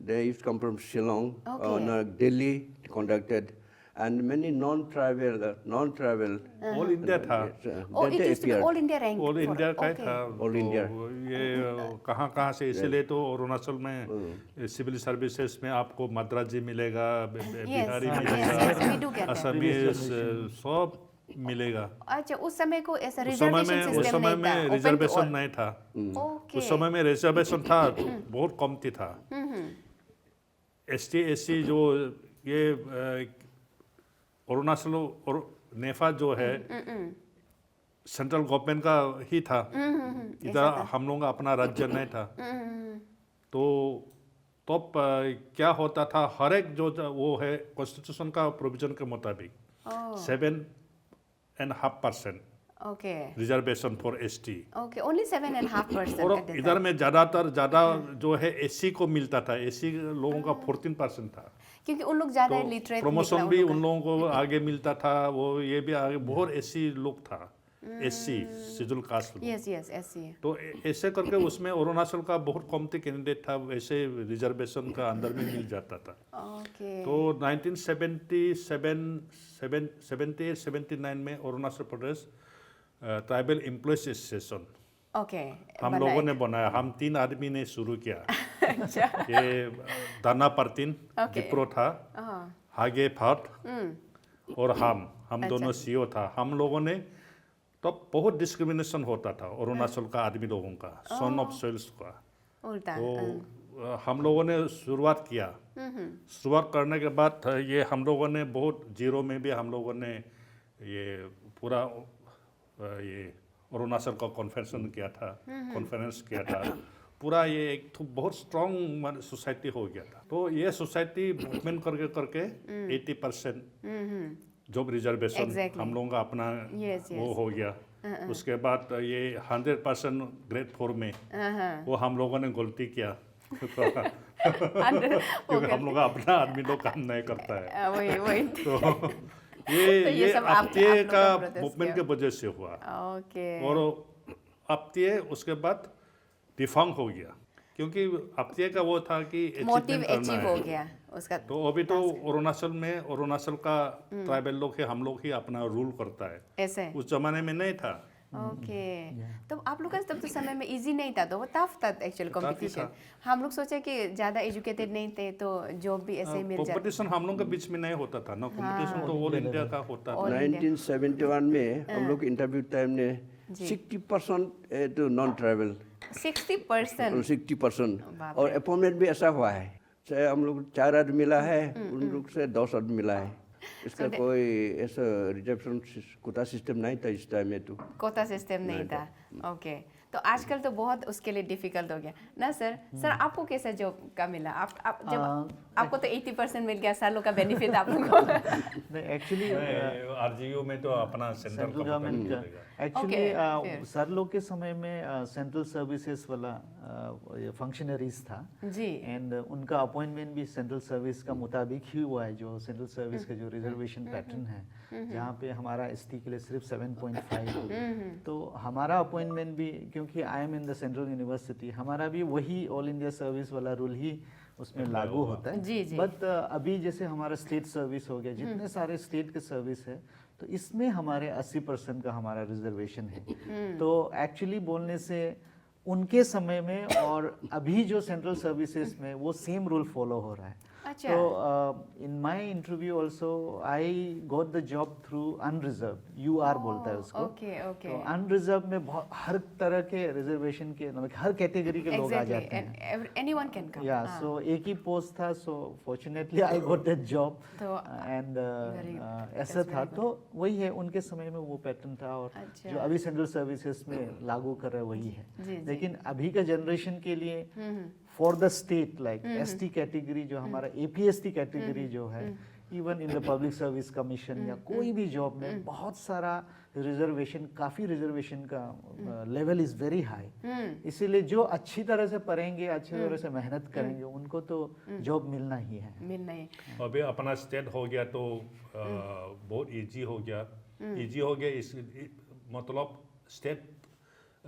they used to come from Shillong, Delhi conducted, and many non-tribal. All India था। it used to be all India rank. All India का ही था। All India. ये कहाँ से, इसीलिए तो अरुणाचल में सिविल सर्विसेज में आपको मद्रासी मिलेगा, बिहारी मिलेगा, असमीज सब मिलेगा। अच्छा, उस समय को ऐसा उस समय रिजर्वेशन में रिजर्वेशन नहीं था। उस समय में रिजर्वेशन था बहुत कमती था। ST SC जो ये अरुणाचल और नेपाल जो है सेंट्रल गवर्नमेंट का ही था। इधर हम लोगों का अपना राज्य नहीं था। तो तब क्या होता था, हर एक जो वो है कॉन्स्टिट्यूशन का प्रोविजन के मुताबिक 7.5% reservation for ST। Okay, only 7.5%। और इधर में ज़्यादा जो है SC को मिलता था। SC लोगों का 14% था, क्योंकि उन लोग ज़्यादा लिटरेट, प्रमोशन भी उन लोगों को आगे मिलता था। वो ये भी आगे बहुत SC लोग था, SC schedule caste. Yes SC। तो ऐसे करके उसमें अरुणाचल का बहुत कमती कैंडिडेट था, वैसे रिजर्वेशन का अंदर में मिल जाता था। तो 1978-79 में Arunachal Pradesh tribal employees association हम लोगों ने बनाया। हम 3 आदमी ने शुरू किया। ये दाना परतीन जिप्रो था, हागे फाट और हम दोनों CEO था। हम लोगों ने तब बहुत डिस्क्रिमिनेशन होता था अरुणाचल का आदमी लोगों का, सन ऑफ सोइल्स का। तो हम लोगों ने शुरुआत किया। शुरुआत करने के बाद ये हम लोगों ने बहुत जीरो में भी हम लोगों ने ये पूरा ये अरुणाचल का कॉन्फ्रेंस किया था। पूरा ये एक तो बहुत स्ट्रॉन्ग सोसाइटी हो गया था। तो ये सोसाइटी मूवमेंट करके 80% जॉब रिजर्वेशन हम लोगों का अपना वो हो गया। उसके बाद ये 100% ग्रेड 4 में वो हम लोगों ने गलती किया। क्योंकि हम लोग अपना आदमी लोग काम नहीं करता है। तो ये अपत्य का मूवमेंट के वजह से हुआ। और अपत्य उसके बाद डिफॉर्म हो गया, क्योंकि अपत्य का वो था कि मोटिव अचीव हो गया उसका। तो अभी तो अरुणाचल का ट्राइबल लोग है, हम लोग ही अपना रूल करता है। ऐसे उस जमाने में नहीं था। तो आप लोग का तब तो समय में इजी नहीं था, तो वो टफ था एक्चुअल कंपटीशन। हम लोग सोचे कि ज़्यादा एजुकेटेड नहीं थे तो जॉब भी ऐसे ही मिल जाए। कंपटीशन हम लोग के बीच में नहीं होता था ना, कंपटीशन तो ऑल इंडिया का होता था। 1971 में हम लोग इंटरव्यू टाइम में 60% तो नॉन ट्राइबल 60%। और अपॉइंटमेंट भी ऐसा हुआ है, चाहे हम लोग 4 आदमी मिला है, उन लोग से 10 आदमी मिला है। इसका कोई ऐसा रिजर्वेशन कोटा सिस्टम नहीं था इस टाइम में। तो कोटा सिस्टम नहीं था। ओके, तो आजकल तो बहुत उसके लिए डिफिकल्ट हो गया ना सर। सर आपको कैसा जॉब का मिला? आप जब आपको तो 80% मिल गया, सालों का बेनिफिट आप लोगों को। एक्चुअली RGU में तो अपना सेंट्रल गवर्नमेंट का एक्चुअली सर लोग के समय में सेंट्रल सर्विसेज वाला फंक्शनरीज था जी, एंड उनका अपॉइंटमेंट भी सेंट्रल सर्विस का मुताबिक ही हुआ है। जो सेंट्रल सर्विस का जो रिजर्वेशन पैटर्न है, जहाँ पे हमारा ST के लिए सिर्फ 7.5, तो हमारा अपॉइंटमेंट भी, क्योंकि I am in the central university, हमारा भी वही ऑल इंडिया सर्विस वाला रूल ही उसमें लागू होता है। बट अभी जैसे हमारा स्टेट सर्विस हो गया, जितने सारे स्टेट के सर्विस है, तो इसमें हमारे 80% का हमारा रिजर्वेशन है। तो एक्चुअली बोलने से उनके समय में और अभी जो सेंट्रल सर्विसेज में वो सेम रूल फॉलो हो रहा है। अच्छा। So in my interview also I got the job through unreserved. UR बोलता है उसको. Okay, okay. तो unreserved में बहुत हर तरह के रिजर्वेशन के मतलब हर कैटेगरी के लोग आ Exactly, जाते हैं. and anyone can come. Yeah, so एक ही पोस्ट था, so fortunately I got that job. तो and very- ऐसा that's था. very तो वही है, उनके समय में वो पैटर्न था और अच्छा। जो अभी सेंट्रल सर्विसेज में लागू कर रहा है वही है. जी, जी। लेकिन अभी का जनरेशन के लिए for the state like ST category जो हमारा एपीएसटी कैटेगरी जो है, even in the public service commission या कोई भी जॉब में बहुत सारा रिजर्वेशन, काफ़ी रिजर्वेशन का लेवल इज़ वेरी हाई. इसीलिए जो अच्छी तरह से पढ़ेंगे, अच्छी तरह से मेहनत करेंगे, उनको तो जॉब मिलना ही है. मिलना ही. अभी अपना स्टेट हो गया तो बहुत इजी हो गया. इजी हो गया इस मतलब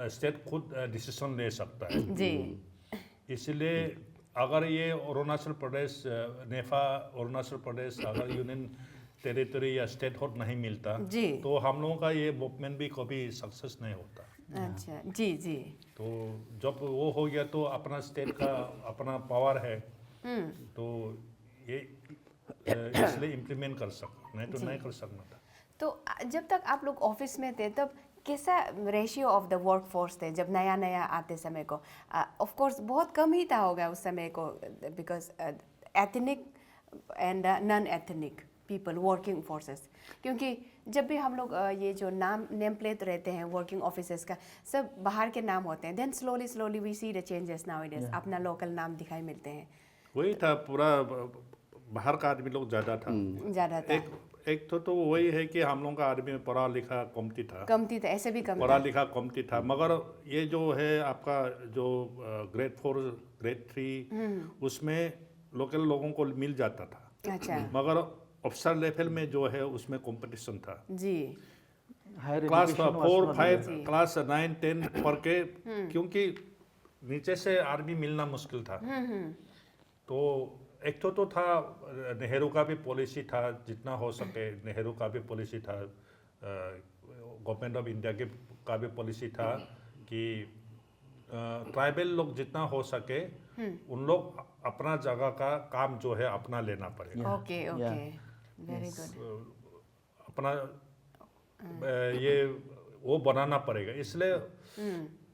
स्टेट खुद डिसीजन ले सकता है. जी. इसलिए अगर ये अरुणाचल प्रदेश नेफा अरुणाचल प्रदेश अगर यूनियन टेरिटरी या स्टेट हुड नहीं मिलता जी। तो हम लोगों का ये मूवमेंट भी कभी सक्सेस नहीं होता. अच्छा. जी जी. तो जब वो हो गया तो अपना स्टेट का अपना पावर है तो ये इसलिए इम्प्लीमेंट कर सकते, नहीं तो नहीं कर सकना था. तो जब तक आप लोग ऑफिस में थे तब कैसा ratio of the work force थे जब नया नया आते समय को? ऑफ कोर्स बहुत कम ही था होगा उस समय को, because ethnic and non ethnic people working forces. क्योंकि जब भी हम लोग ये जो नेम प्लेट रहते हैं वर्किंग ऑफिसर्स का, सब बाहर के नाम होते हैं. Then slowly we see the changes nowadays. अपना लोकल नाम दिखाई मिलते हैं. वही था, पूरा बाहर का आदमी लोग ज़्यादा था. ज़्यादा था. एक तो वही है कि हम लोगों का आदमी में पढ़ा लिखा कमती था. ऐसे भी कम पढ़ा था. लिखा कमती था. मगर ये जो है आपका जो ग्रेड 4 ग्रेड 3 उसमें लोकल लोगों को मिल जाता था. अच्छा. मगर ऑफिसर लेवल में जो है उसमें कंपटीशन था. जी. क्लास 4 5 क्लास 9 10 पढ़ के, क्योंकि नीचे से आर्मी मिलना मुश्किल था. तो एक तो था नेहरू का भी पॉलिसी था जितना हो सके. नेहरू का भी पॉलिसी था, गवर्नमेंट ऑफ इंडिया के का भी पॉलिसी था कि ट्राइबल लोग जितना हो सके उन लोग अपना जगह का काम जो है अपना लेना पड़ेगा. Okay okay. Very good. अपना ये वो बनाना पड़ेगा. इसलिए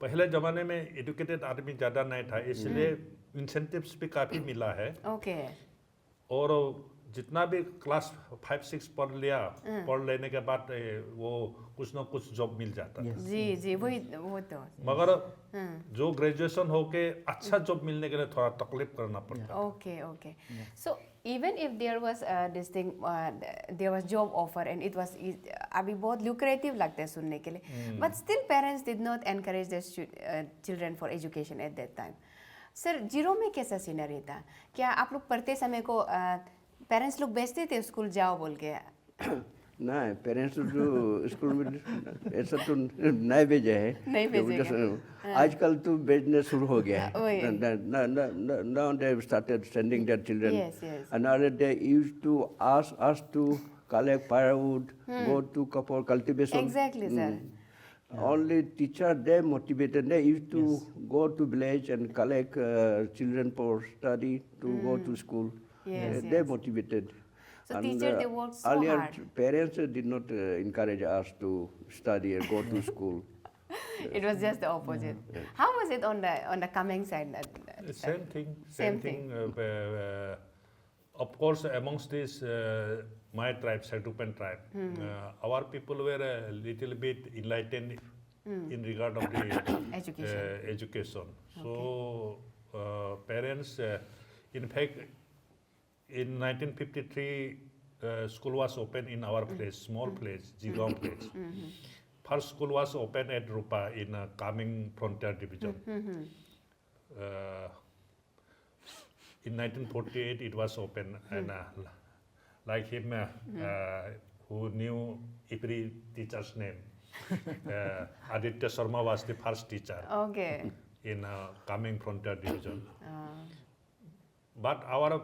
पहले ज़माने में एजुकेटेड आदमी ज़्यादा नहीं था, इसलिए इंसेंटिव्स भी काफ़ी मिला है. ओके. और जितना भी क्लास 5-6 पढ़ लेने के बाद वो कुछ ना कुछ जॉब मिल जाता है. जी जी. वो तो. मगर जो ग्रेजुएशन होके अच्छा जॉब मिलने के लिए थोड़ा तकलीफ करना पड़ता है. Okay okay. So even if there was this thing, there was job offer and it was अभी बहुत lucrative लगता है सुनने के लिए, but still parents did not encourage their children for education at that time. Sir zero में कैसा scenery था? क्या आप लोग पढ़ते समय को पेरेंट्स लोग भेजते थे स्कूल जाओ बोल के? नहीं, पेरेंट्स तो स्कूल में ऐसा तो नहीं भेजे है. नहीं भेजेगा. आजकल तो भेजने शुरू हो गया है. Now they have started sending their children. Yes, yes. Another they used to ask us to collect firewood, go to for cultivation. Exactly, sir. Only teacher they motivated. They used to go to village and collect children for study to go to school. Yes, They yes. motivated. So And, teacher they worked so earlier hard. parents did not encourage us to study or go to school. It was just the opposite. How was it on the coming side? Same thing. Same thing. Of course, amongst this, my tribe, Setupan tribe, our people were a little bit enlightened in regard of the education. So, parents, in fact, in 1953, school was opened in our place, small place, Jigong place. First school was opened at Rupa in Kaming Frontier Division. In 1948, it was opened, and like him, who knew every teacher's name, Aditya Sharma was the first teacher Okay. in Kaming Frontier Division. But our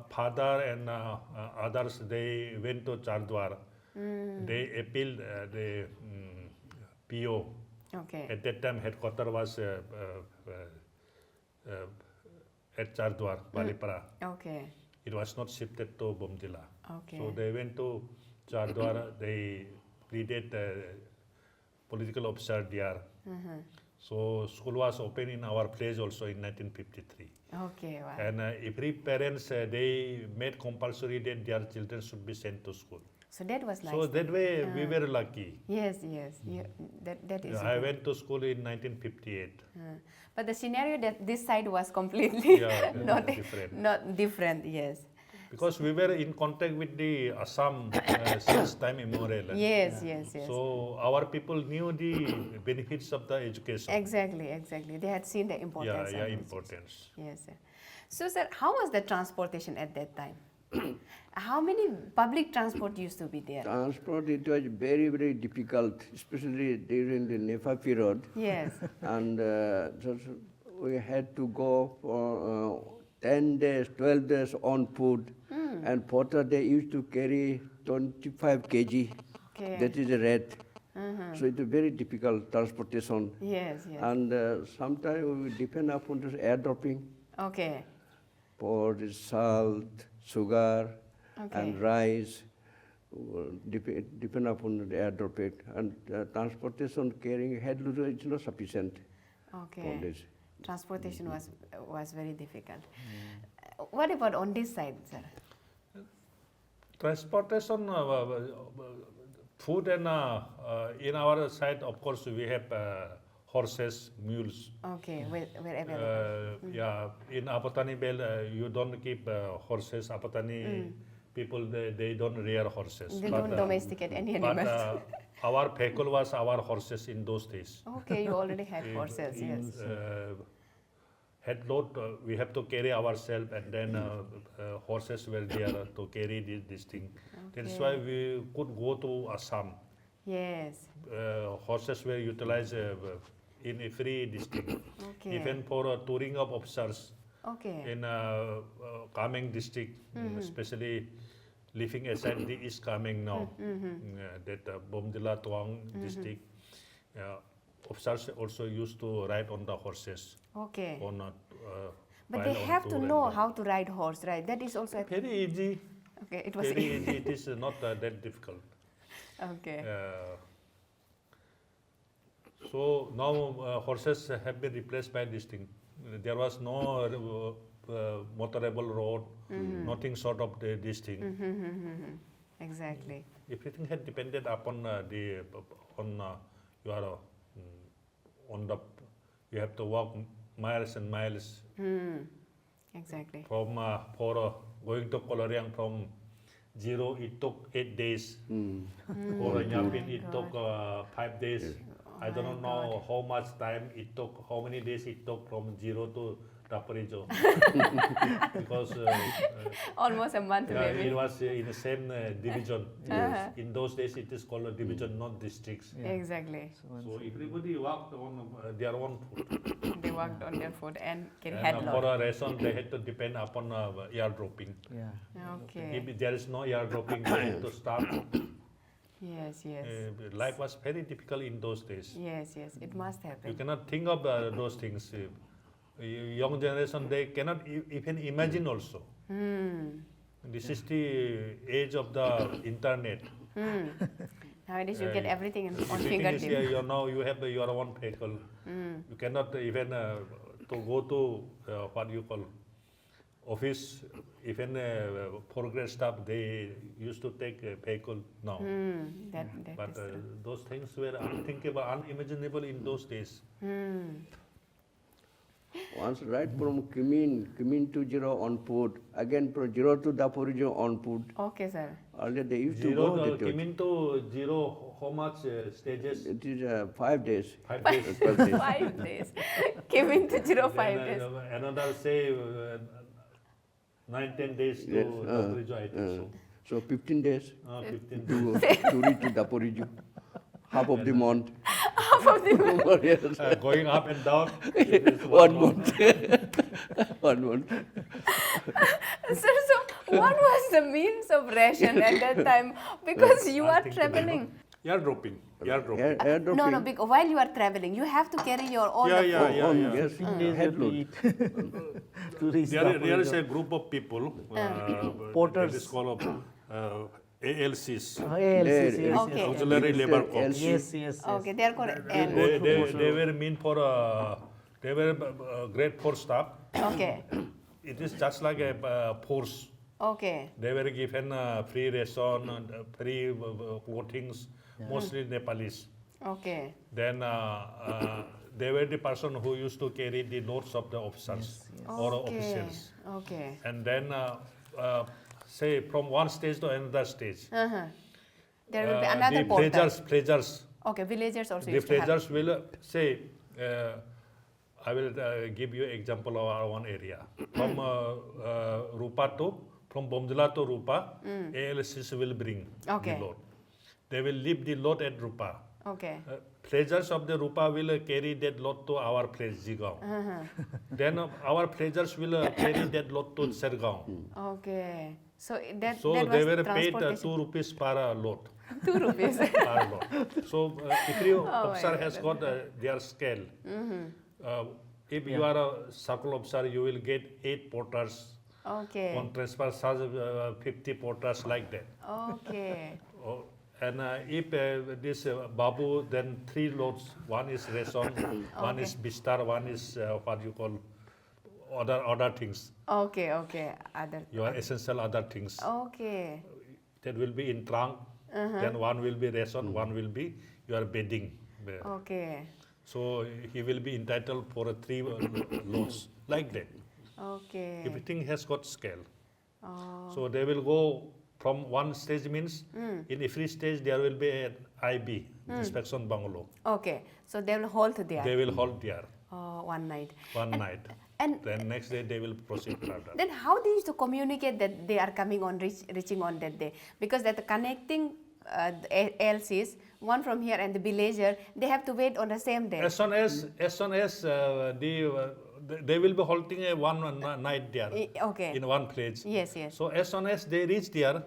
father and others, they went to Chardwar. They appealed the PO. Okay. At that time, headquarters was at Chardwar, Balipara. Okay. it was not shifted to Bomdila. Okay. So they went to Chardwara, they pleaded political officer there. So school was open in our place also in 1953. Okay, wow. And every parents, they made compulsory that their children should be sent to school. So that was nice. So that way we were lucky. Yes, yes. That is. I went to school in 1958. But the scenario that this side was completely not different. Not different. Yes. Because we were in contact with the Assam since time immemorial. Yes, yes, yes. So our people knew the benefits of the education. Exactly, exactly. They had seen the importance. Yeah, of it. importance. Yes, sir. So, sir, how was the transportation at that time? How many public transport used to be there? Transport, it was very, very difficult, especially during the NEFA period. Yes. And so we had to go for 10 days, 12 days on food. And porter, they used to carry 25 kg. Okay. That is the rate. So it's a very difficult transportation. Yes, yes. And sometimes we depend upon this airdropping Okay. for the salt, sugar, Okay. and rice. Depend upon the airdropping. And transportation carrying head load is not sufficient for Okay. this. Transportation was very difficult. What about on this side, sir? Transportation, food and in our side, of course, we have horses, mules. Okay, where available. Yeah, in Apatani Bell, you don't keep horses. Apatani people, they don't rear horses. They don't domesticate any animals. But our vehicle was our horses in those days. Okay, you already had horses, yes. Head load, we have to carry ourselves, and then horses were there to carry this thing. That's why we could go to Assam. Yes. Horses were utilized in every district. Okay. Even for touring of officers Okay. in Kameng district, especially leaving aside the East Kameng now, that Bomdila Tuang district, officers also used to ride on the horses. Okay. On But they have to know how to ride horse, right? That is also very easy. okay. It was Very easy. It is not that difficult. okay. So now horses have been replaced by this thing. There was no motorable road, nothing short of this thing. Exactly. Everything had depended upon you have to walk miles and miles Exactly. from for going to Koloriang from 0 it took 8 days. For Nyapin it took 5 days. I don't know how much time it took, how many days it took from 0 to Raparijo. Because Almost a month maybe. it was in the same division. In those days it is called a division, not districts. Exactly. So everybody walked on their own foot. They walked on their foot and carry And head for load. a ration, they had to depend upon airdropping. Yeah. Okay. If there is no airdropping, they had to start. Yes, yes. Life was very difficult in those days. Yes, yes. It must You happen. cannot think of those things. Young generation, they cannot even imagine also. This is the age of the internet. Nowadays you get everything on Everything is here. fingertip. Now you have your own vehicle. You cannot even to go to what you call office, even progress staff, they used to take a vehicle now. That But is true. those things were unthinkable, unimaginable in those days. Once right from Kimin to 0 on food, again from 0 to Daporijo on food. Okay, sir. Earlier they used to Zero go. came into 0, how much stages? It is 5 days. 5 days. 12 days. 5 days. Came into 0 5 Then, days. another say 9-10 days to Yes, Daporijo, I think So 15 days so. 15 to reach to Daporijo. Half of the month. Half of the Yes. Going up and down. it is 1 month. 1 month. Sir, so what was the means of ration at that time? Because you are Unthinkable. traveling. Airdropping. Airdropping. Airdropping. No, because while you are traveling, you have to carry your all Yeah, the yeah, food. yeah. Yes, 15 days head to load. eat to reach There is the a group of people. Porters. It is called ALCs. ALCs, yes, Okay. yes. Auxiliary Labor Corps. Yes, yes. Okay, they are called L. They were mean for they were great for staff. Okay, It is just like a force. okay, They were given free ration and free clothings, mostly Nepalese. okay, Then they were the person who used to carry the notes of the officers or okay, officials. okay. And then say from one stage to another stage. There will be another the porter. pledgers, Okay, villagers also the used to have. pledgers will say, I will give you example of our one area. From Rupa to, from Bomdila to Rupa, ALCs will bring Okay. the load. They will leave the load at Rupa. Okay, Pledgers of the Rupa will carry that load to our place, Jigaon. Then our pledgers will carry that load to Sergaon. okay. So that So that they was were paid transportation. 2 rupees per load. 2 rupees. Per load. So every officer my has got their scale. If you are a circle officer, you will get 8 porters. Okay, On transfer charge, 50 porters like that. okay, Oh, and if this Babu, then 3 loads. One is ration, one is bistar, one is what you call other things. okay, okay. Other. Your essential other things. Okay, That will be in trunk. Then one will be ration, one will be your bedding. okay, So he will be entitled for 3 loads like that. okay. Everything has got scale. Oh, So they will go from one stage means in every stage there will be an IB, inspection bungalow. okay. So they will halt there. They will hold there One night. one night. And Then next day they will proceed further. then how they used to communicate that they are coming on reaching on that day? Because that connecting the LCs, one from here and the villager, they have to wait on the same day. As soon as they will be holding a one night there Okay. in one place. Yes, yes. So as soon as they reach there,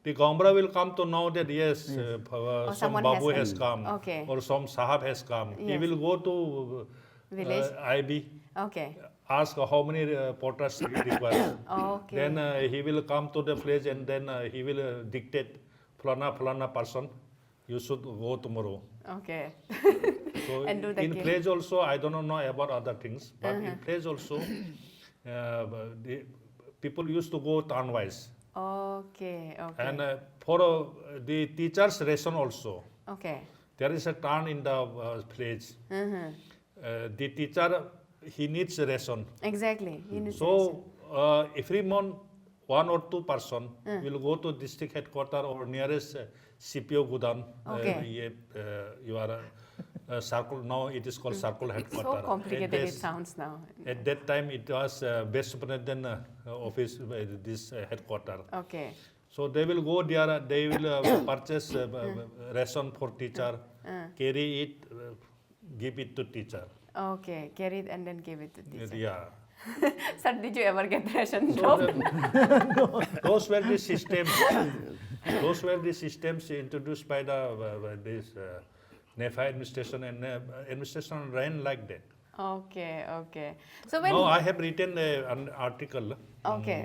the Gambra will come to know that yes, some someone Babu has has come, Okay. or some Sahab has come. He Yes. will go to Village. IB, Okay. ask how many porters require. Okay. Then he will come to the village and then he will dictate, Flana person, you should go tomorrow. Okay. So And do the in game. pledge also, I don't know about other things, but in pledge also, the people used to go town-wise. Okay. Okay. And for the teachers' ration also, Okay. there is a turn in the pledge. The teacher, he needs ration. Exactly. You need So every month, 1 or 2 person will go to district headquarters or nearest CPO Gudan. Okay. Your circle, now it is called circle headquarters. so complicated it sounds now. At that time, it was best superintendent office, this headquarters. Okay. So they will go there, they will purchase ration for teacher, carry it, give it to teacher. Okay. Carry it and then give it to teacher. Yeah. Sir, did you ever get ration? So No. those were the systems. Those were the systems introduced by this NEFA administration, and administration ran like that. Okay. Okay. So when Now I have written an article. Okay.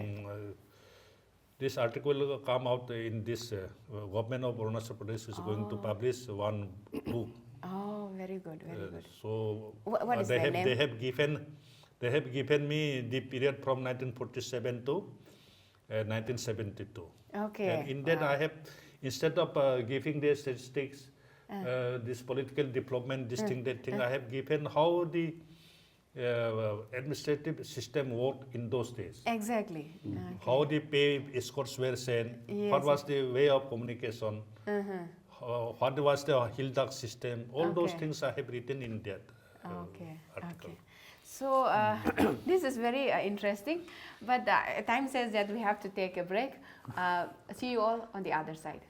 This article will come out in this Government of Arunachal Pradesh is going to publish one book. Oh, very good. Very good. So What is they the have name? they have given me the period from 1947 to 1972. Okay. And in that I have, instead of giving the statistics, this political development, this thing, that thing, I have given how the administrative system worked in those days. Exactly. How the pay scores were sent, what Yes. was the way of communication, what was the Hildak system, all those Okay. things I have written in that Okay. article. Okay. So this is very interesting, but time says that we have to take a break. See you all on the other side.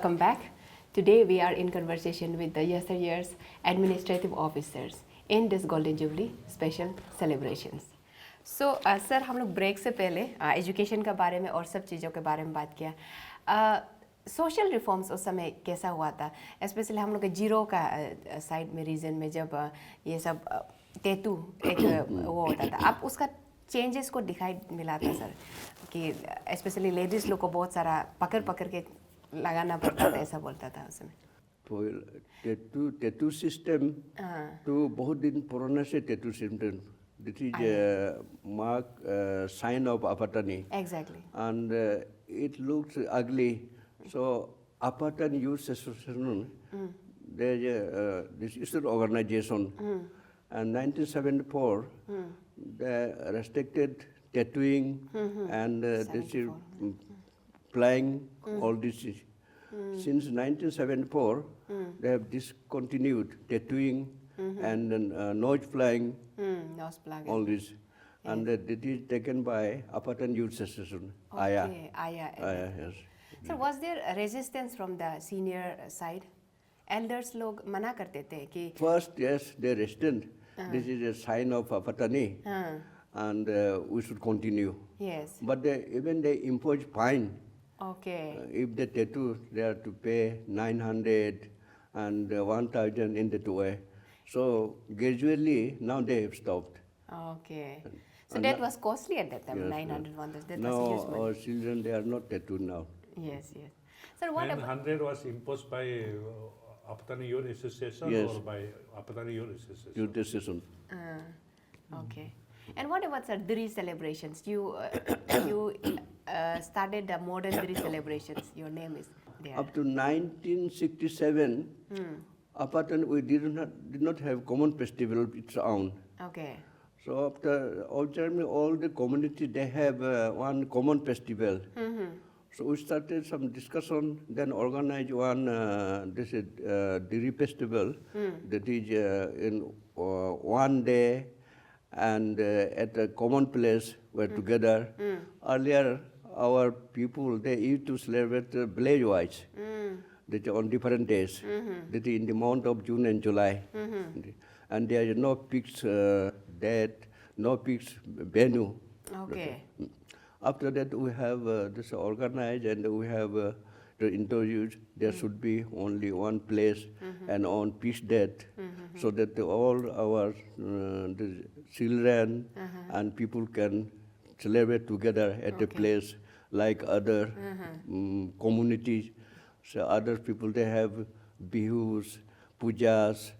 welcome back. Today we are in conversation with the yesteryear's administrative officers in this Golden Jubilee special celebrations. So, sir, हम लोग break से पहले education का बारे में और सब चीज़ों के बारे में बात किया. सोशल रिफॉर्म्स उस समय कैसा हुआ था, स्पेशली हम लोग के जीरो का साइड में रीजन में जब ये सब तेतु एक वो होता था, अब उसका चेंजेस को दिखाई मिला था सर कि स्पेशली लेडीज़ लोग को बहुत सारा पकड़ के लगाना पड़ता था, ऐसा बोलता था उसमें. तो टेटू सिस्टम तो बहुत दिन पुराना से tattoo system. This is mark sign of apatani. Exactly. And it looks ugly. So Apatan Youth Association, this is an organization. And 1974, they restricted tattooing and this is flying, all this. Since 1974, they have discontinued tattooing and nose flying, all this. And it is taken by Apatan Youth Association, Aya. Aya. Yes. So was there a resistance from the senior side? Elders लोग मना करते थे कि First, yes, they resisted. This is a sign of Apatani, and we should continue. Yes. But even they impose fine. Okay. If they tattoo, they have to pay 900 and 1,000 in that way. So gradually, now they have stopped. Okay. So that was costly at that time, Yes, 900, 1,000. That Now was huge money. our children, they are not tattooed now. Yes. Sir, what about 900 was imposed by Apatani Youth Association Yes. or by Apatani Youth Association? Youth Association. okay. And what about sir, Diri celebrations? You started the modern Diri celebrations. Your name is there. Up to 1967, Apatan, we did not have common festival of its own. Okay. So after all the community, they have one common festival. So we started some discussion, then organized one this is Diri festival that is in one day and at a common place we're together. Earlier, our people, they used to celebrate village-wise. That is on different days. That is in the month of June and July. And there is no fixed date, no fixed venue. Okay. After that, we have this organized and we have the interviews. There should be only one place and on fixed date, so that all our the children and people can celebrate together at a place like other communities. So other people, they have bihus, pujas,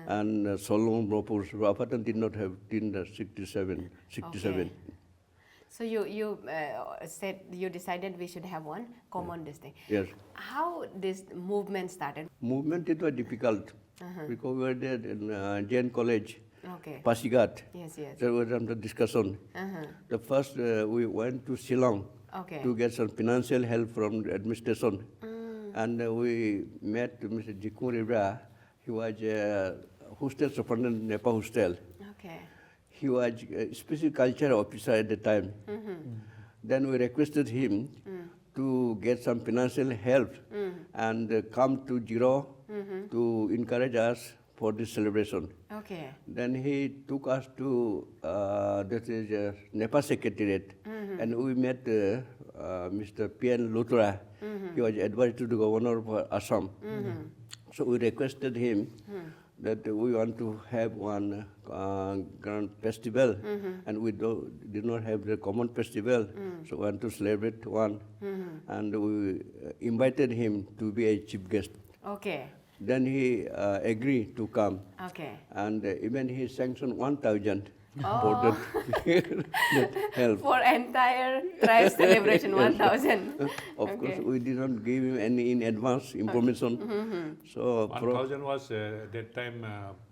and Solomon Ropos. Apatan did not have till 67. Okay. So you said you decided we should have one common this thing. Yes. How this movement started? Movement, it was difficult because we were there in Jain College, Okay. Pasigat. Yes. There was some discussion. The first, we went to Shillong Okay. to get some financial help from the administration. And we met Mr. Jikun Ribra. He was hostel superintendent, Nepal hostel. Okay. He was a special culture officer at the time. Then we requested him to get some financial help and come to Jiro to encourage us for this celebration. Okay. Then he took us to that is Nepal Secretariat, and we met Mr. P.N. Luthra. He was advisor to the Governor of Assam. So we requested him that we want to have one grand festival, and we did not have the common festival, so we want to celebrate one. And we invited him to be a chief guest. Okay. Then he agreed to come, Okay. and even he sanctioned 1,000 for that help. For entire tribe celebration, 1,000. Of course, we did not give him any in advance information. So 1,000 was that time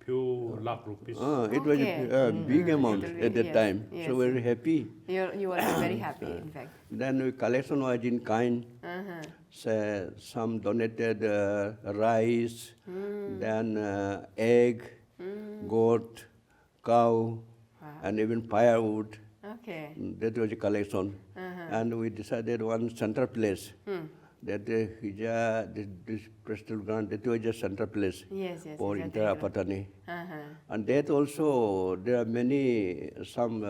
few lakh rupees. it was a big amount at that time. Yes. So very happy. You were very happy, in fact. Then collection was in kind. So some donated rice, then egg, goat, cow, and even firewood. Okay. That was a collection. And we decided one central place that Hija, this Prestal ground, that was a central place Yes, yes. for exactly. Inter-Apatani. Uh-huh. And that also, there are some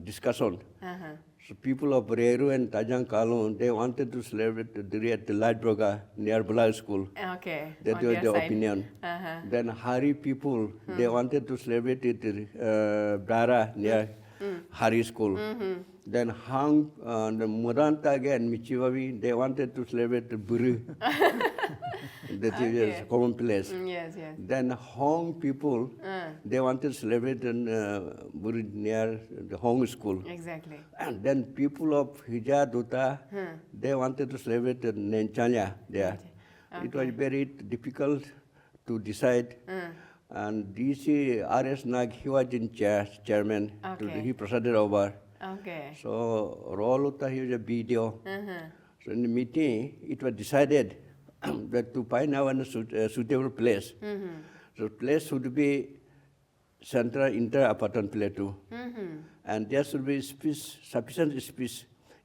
discussion. Uh-huh. So people of Reru and Tajang Kalon, they wanted to celebrate the day at the Light Broga near Bula School. Okay. That on was their their side. opinion. Uh-huh. Then Hari people, they wanted to celebrate it Dara near Hari School. Then Hang, the Muranta again, Michiwavi, they wanted to celebrate the Buru. That is a common place. Yes, yes. Then Hong people, they wanted to celebrate in Buru near the Hong School. Exactly. And then people of Hija Duta, they wanted to celebrate in Nenchanya there. It was very difficult to decide. And DC R.S. Nag, he was in chairman. Okay. He presided over. Okay. So, Rolutta, he was a video. So, in the meeting, it was decided that to find out a suitable place. So, place should be central inter-apartment place too. And there should be sufficient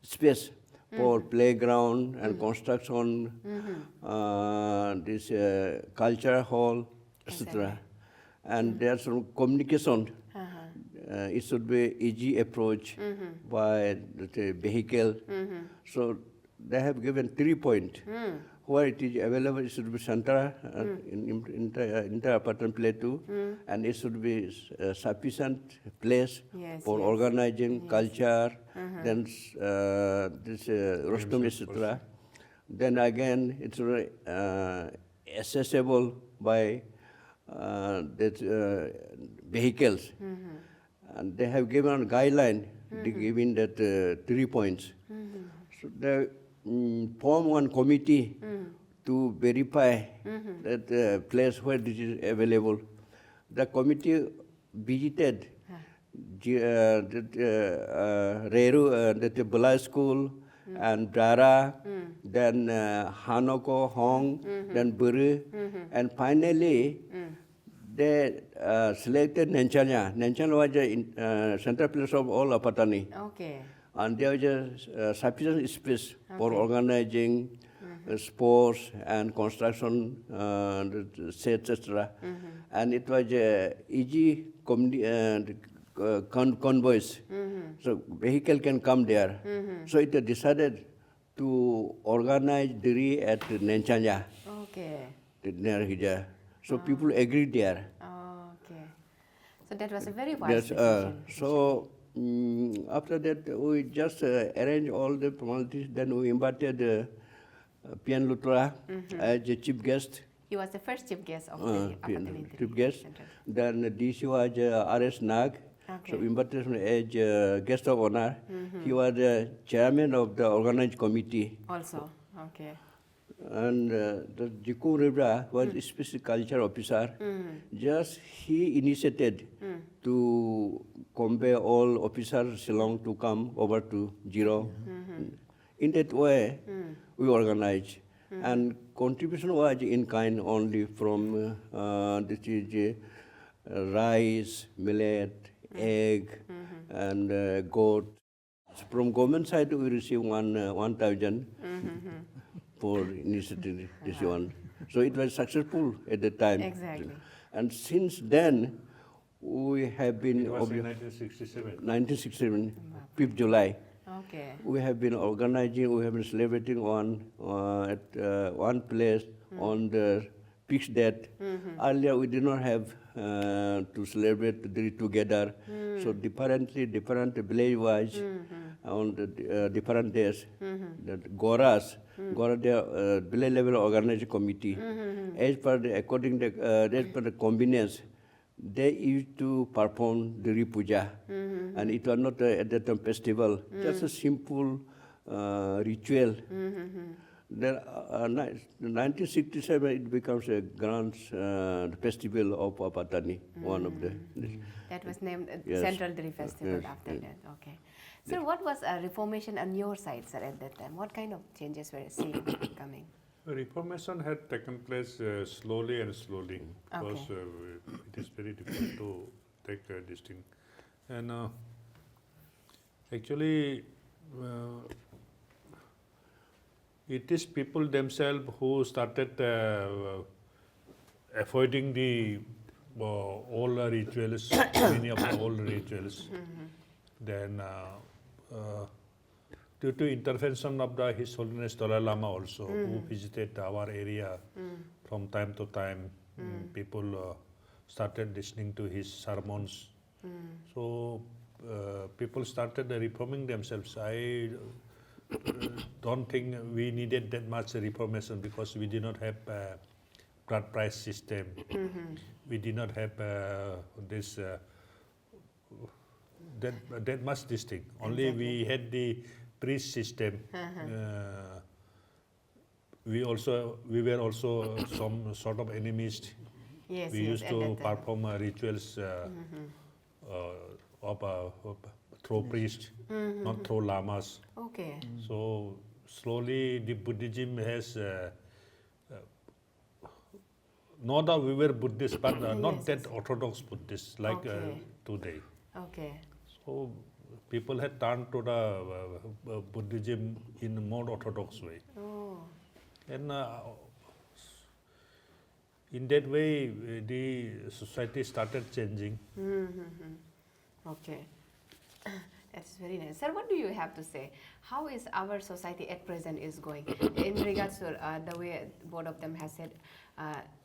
space for playground and construction, this culture hall, etc. And there's some communication. It should be easy approach by the vehicle. So they have given 3 points. Where it is available, it should be central inter-apartment place too, and it should be sufficient place for organizing culture, then this rostrum, etc. Then again, it's accessible by that vehicles. And they have given a guideline, giving that 3 points. So they form one committee to verify that place where this is available. The committee visited Reru, that Bula School, and Dara, then Hanoko, Hong, then Buru, and finally they selected Nenchanya. Nenchanya was the central place of all Apatani. Okay. And there was sufficient space for organizing sports and construction, sets, etc. And it was easy convoys. So vehicle can come there. So it decided to organize Diri at Nenchanya, near Hija. So people agreed there. Okay. So that was a very wise decision. So after that, we just arranged all the formalities. Then we invited Pian Lutra as a chief guest. He was the first chief guest of the chief guest. Then DC was R.S. Nag. So we invited him as guest of honor. He was the chairman of the organized committee. Also, okay. And the Jiku Ribra was a special culture officer. Just he initiated to convey all officers Shillong to come over to Zero. In that way, we organized. And contribution was in kind only from this is, rice, millet, egg, and goat. From government side, we received 1,000 for initiative, this one. So it was successful at the time. Exactly. And since then, we have been... It was in 1967. 1967, 5th July. Okay. We have been organizing, we have been celebrating at one place on the fixed date. Earlier, we did not have to celebrate together. So different village-wise on the different days. The Goras, Gora, village level organizing committee, as per the convenience, they used to perform the Puja. And it was not at that time festival, just a simple ritual. Then 1967, it becomes a grand festival of Apatani, one of the... That was named Central Diri Festival after that, okay. So what was reformation on your side, sir, at that time? What kind of changes were seen coming? Reformation had taken place slowly and slowly because it is very difficult to take this thing. And actually, It is people themselves who started avoiding the old rituals, many of the old rituals. Then, due to intervention of His Holiness Dalai Lama also, who visited our area from time to time, people started listening to his sermons. So people started reforming themselves. I don't think we needed that much reformation because we did not have blood price system. We did not have this that much this thing. Only we had the priest system. We were also some sort of enemies. Yes, We yes, used at to that time. perform rituals through priests, not through lamas. Okay. So slowly the Buddhism has, no doubt we were Buddhists, but not that orthodox Buddhists like Okay. today. Okay. So people had turned to the Buddhism in a more orthodox way. Oh. And in that way, the society started changing. Okay. That's very nice. Sir, what do you have to say? How is our society at present is going in regards to the way both of them has said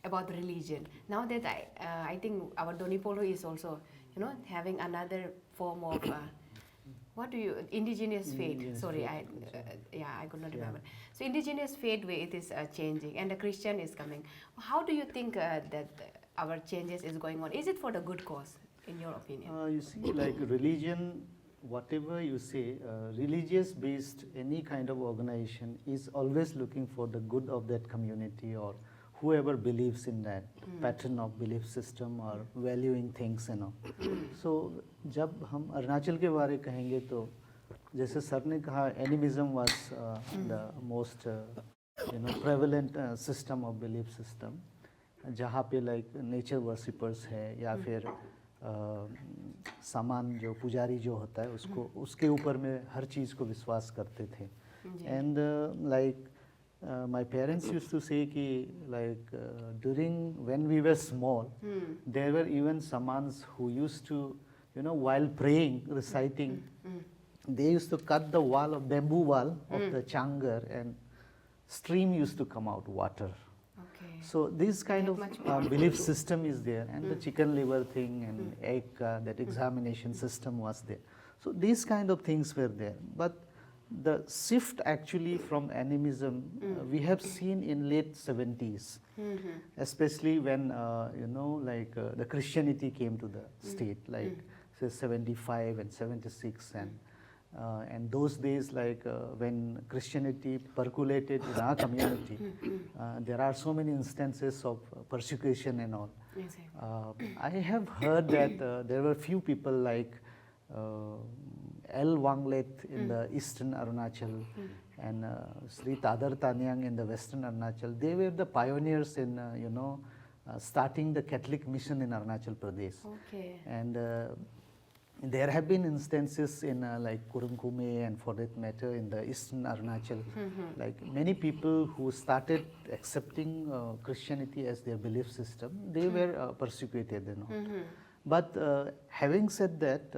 about religion? Now that I think our Donipolo is also, having another form of what do you indigenous faith? Sorry, I could not remember. So indigenous faith way it is changing, and the Christian is coming. How do you think that our changes is going on? Is it for the good cause, in your opinion? You see, like religion, whatever you say, religious-based any kind of organization is always looking for the good of that community or whoever believes in that pattern of belief system or valuing things, So, जब हम अरुणाचल के बारे कहेंगे तो जैसे sir ने कहा animism was the most prevalent system of belief system जहाँ पे like nature worshippers है या फिर सामान जो पुजारी जो होता है उसको उसके ऊपर में हर चीज़ को विश्वास करते थे and like my parents used to say कि like during when we were small there were even shamans who used to while praying reciting they used to cut the wall of bamboo wall of the changar and stream used to come out water. Okay. So this kind That of much power. belief system is there, and the chicken liver thing and egg that examination system was there. So these kind of things were there, but the shift actually from animism we have seen in late 70s, especially when like the Christianity came to the state, like say 75 and 76 and those days like when Christianity percolated in our community, there are so many instances of persecution and all. Yes, I have heard that there were few people like L. Wanglet in the eastern Arunachal and Sri Tadar Tanyang in the western Arunachal. They were the pioneers in starting the Catholic mission in Arunachal Pradesh. Okay. And there have been instances in like Kurungkume and for that matter in the eastern Arunachal, like many people who started accepting Christianity as their belief system, they were persecuted, But having said that,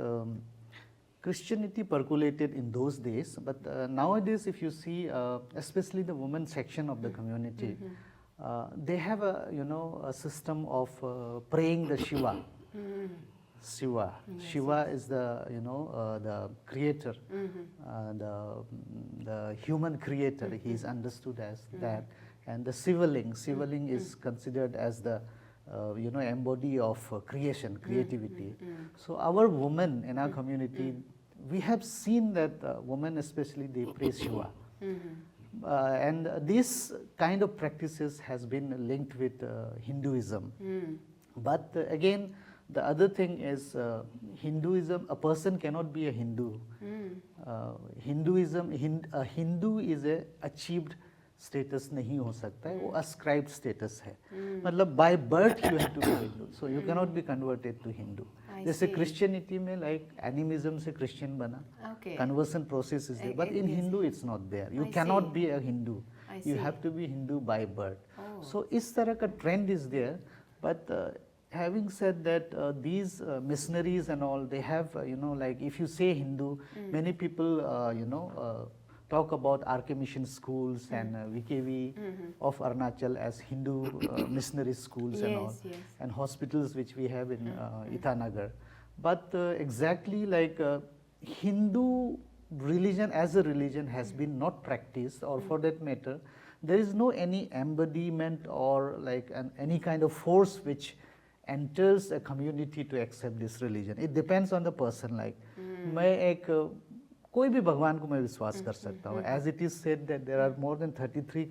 Christianity percolated in those days, but nowadays if you see, especially the women section of the community, they have a a system of praying the Shiva. Shiva. Shiva is the the creator, the human creator. He is understood as that, and the Shivaling is considered as the embody of creation, creativity. So our women in our community, we have seen that women especially they praise Shiva. And this kind of practices has been linked with Hinduism. But again, the other thing is Hinduism, a person cannot be a Hindu. A Hindu is a achieved status नहीं हो सकता है, वो ascribed status है. मतलब by birth you have to be Hindu, so you cannot be converted to Hindu. जैसे Christianity में like animism से Christian बना, Okay. conversion process is there, but in Yes. Hindu it's not there. You I cannot see. be a Hindu. I you see. have to be Hindu by birth. Oh. So इस तरह का trend is there, but having said that, these missionaries and all, they have, like if you say Hindu, many people, talk about RK Mission schools and VKV of Arunachal as Hindu missionary schools and all, Yes, yes. and hospitals which we have in Itanagar. But exactly like Hindu religion as a religion has been not practiced, or for that matter, there is no any embodiment or like any kind of force which enters a community to accept this religion. It depends on the person. Like मैं एक कोई भी भगवान को मैं विश्वास कर सकता हूँ. As it is said that there are more than 33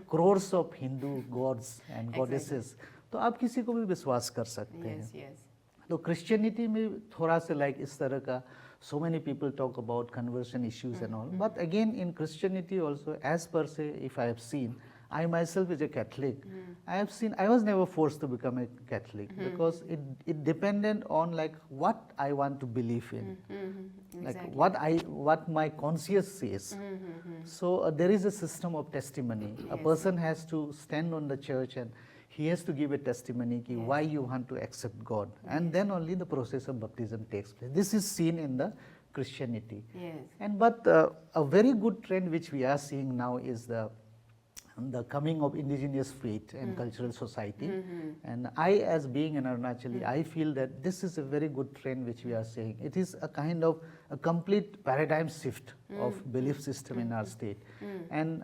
crores of Hindu gods and goddesses. तो आप किसी को भी विश्वास कर सकते हैं. Yes, yes. तो Christianity में थोड़ा सा like इस तरह का, so many people talk about conversion issues and all. But again in Christianity also, as per se, if I have seen, I myself is a Catholic. I have seen, I was never forced to become a Catholic because it depended on like what I want to believe in, like Exactly. what my conscience says. So there is a system of testimony. A Yes. person has to stand on the church and he has to give a testimony ki why you want to accept God, and then only the process of baptism takes place. This is seen in the Christianity. Yes. And but a very good trend which we are seeing now is the coming of indigenous faith and cultural society. And I, as being an Arunachali, I feel that this is a very good trend which we are seeing. It is a kind of a complete paradigm shift of belief system in our state. And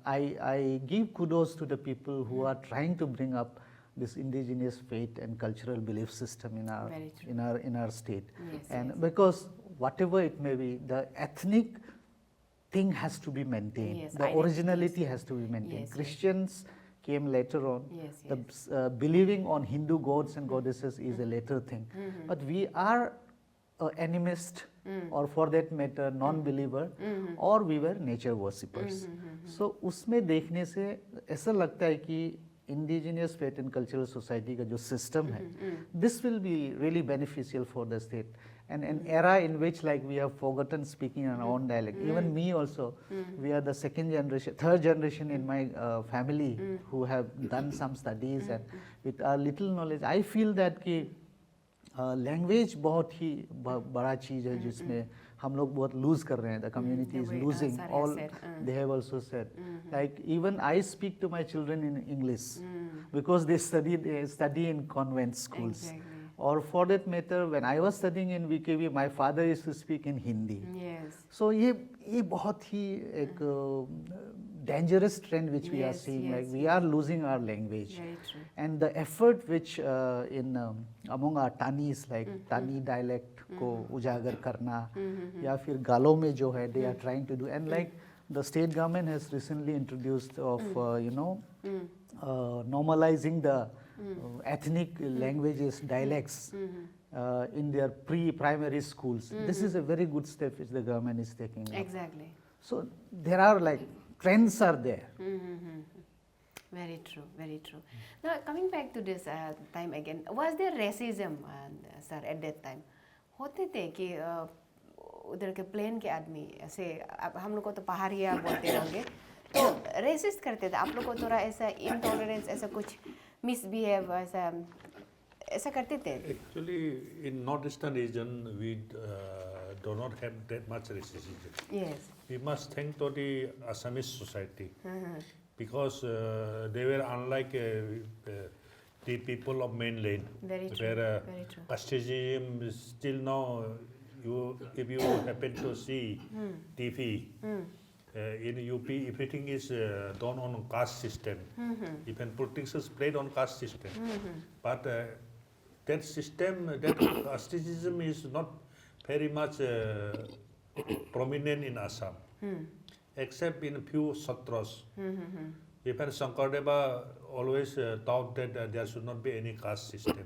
I give kudos to the people who are trying to bring up this indigenous faith and cultural belief system in our Very true. in our state. Yes, And yes. because whatever it may be, the ethnic thing has to be maintained. Yes, The identity originality is- has to be maintained. Yes, yes. Christians came later on. Yes, The believing on Hindu gods and goddesses is a later thing. But we are animist, or for that matter non-believer, or we were nature worshippers. So उसमें देखने से ऐसा लगता है कि indigenous faith and cultural society का जो system है, this will be really beneficial for the state. And an era in which like we have forgotten speaking our own dialect. Even me also, we are the third generation in my family who have done some studies, and with our little knowledge, I feel that कि language बहुत ही बड़ा चीज है जिसमें हम लोग बहुत lose कर रहे हैं. The community is way, losing. sir has All said, they have also said. Like even I speak to my children in English because they study in convent schools. Exactly. Or for that matter, when I was studying in VKV, my father used to speak in Hindi. Yes. So ये बहुत ही एक dangerous trend which we are Yes, seeing. yes, Like we are losing our language. Very true. And the effort which among our Tanis, like Tani dialect को उजागर करना, या फिर गालों में जो है, they are trying to do. And like the state government has recently introduced of normalizing the ethnic languages, dialects in their pre-primary schools. This is a very good step which the government is taking up. Exactly. So there are like trends are there. Very true, very true. Now, coming back to this time again, was there racism, sir, at that time? होते थे कि उधर के plane के आदमी ऐसे, अब हम लोग को तो पहाड़िया बोलते होंगे, तो रेसिस्ट करते थे आप लोग को, थोड़ा ऐसा इंटॉलरेंस, ऐसा कुछ मिसबिहेव, ऐसा करते थे? Actually, in northeastern region, we do not have that much racism. Yes. We must thank to the Assamese society because they were unlike the people of mainland. Very true. Where Very true. casteism is still now. If you happen to see TV in UP, everything is done on caste system. Even politics is played on caste system. But that system, that casteism is not very much prominent in Assam, except in few satras. Even Shankaradeva always thought that there should not be any caste system.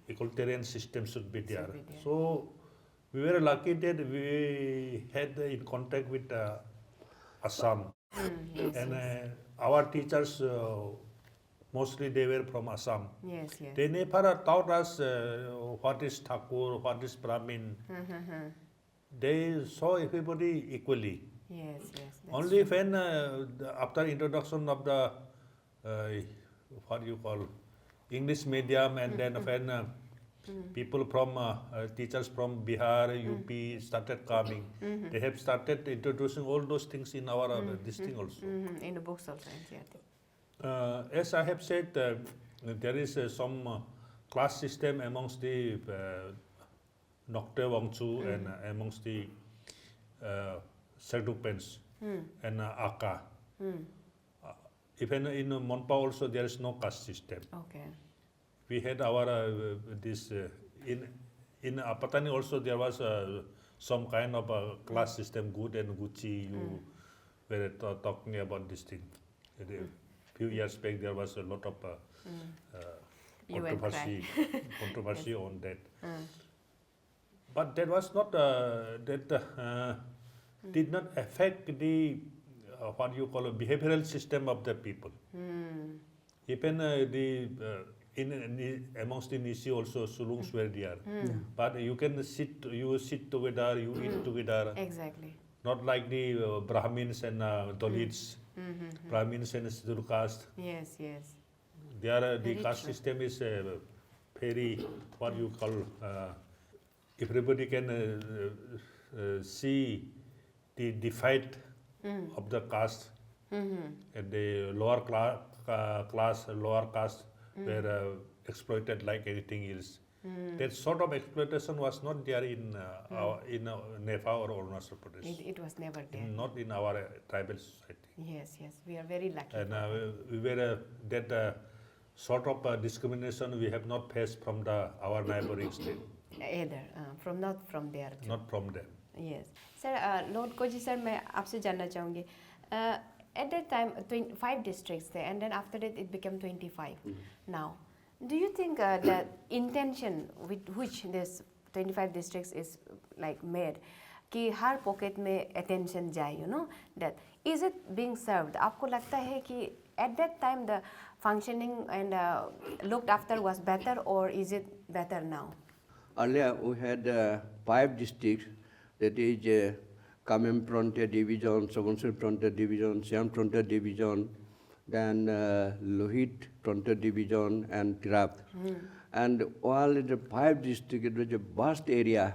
Equalitarian system should be there. So we were lucky that we had in contact with Assam. And our teachers, mostly they were from Assam. Yes, yes. They never taught us what is Thakur, what is Brahmin. They saw everybody equally. Yes, yes. Only when after introduction of the what you call English medium, and then when people from teachers from Bihar, UP started coming, they have started introducing all those things in our this thing also. In the books also, exactly. As I have said, there is some class system amongst the Nokte Wangchu and amongst the Serdupens and Aka. Even in Monpa also there is no caste system. Okay. We had our this in Apatani also there was some kind of a class system, good and Gucci. You were talking about this thing. A few years back there was a lot of controversy on that. But that was not did not affect the what you call a behavioral system of the people. Even amongst the Nisi also Sulungs were there. But you can sit together, you eat together. Exactly. Not like the Brahmins and Dalits, Brahmins and Siddur caste. Yes, yes. The Very caste true. system is very, what you call, everybody can see the fight of the caste, and the lower lower caste were exploited like anything else. That sort of exploitation was not there in Nepal or Arunachal Pradesh. It was never there. Not in our tribal society. Yes, yes. We are very lucky. And we were that sort of discrimination we have not faced from our neighboring state. Either not from there. Too. Not from them. Yes. Sir, Lord Koji sir, मैं आपसे जानना चाहूँगी. At that time, 5 districts there, and then after that it became 25. Now, do you think the intention with which this 25 districts is like made, कि हर pocket में attention जाए, you know, that is it being served? आपको लगता है कि at that time the functioning and looked after was better, or is it better now? Earlier we had 5 districts, that is Kamem Frontier Division, Sabansir Frontier Division, Siam Frontier Division, then Lohit Frontier Division, and Tirap. And while in the 5 districts, it was a vast area.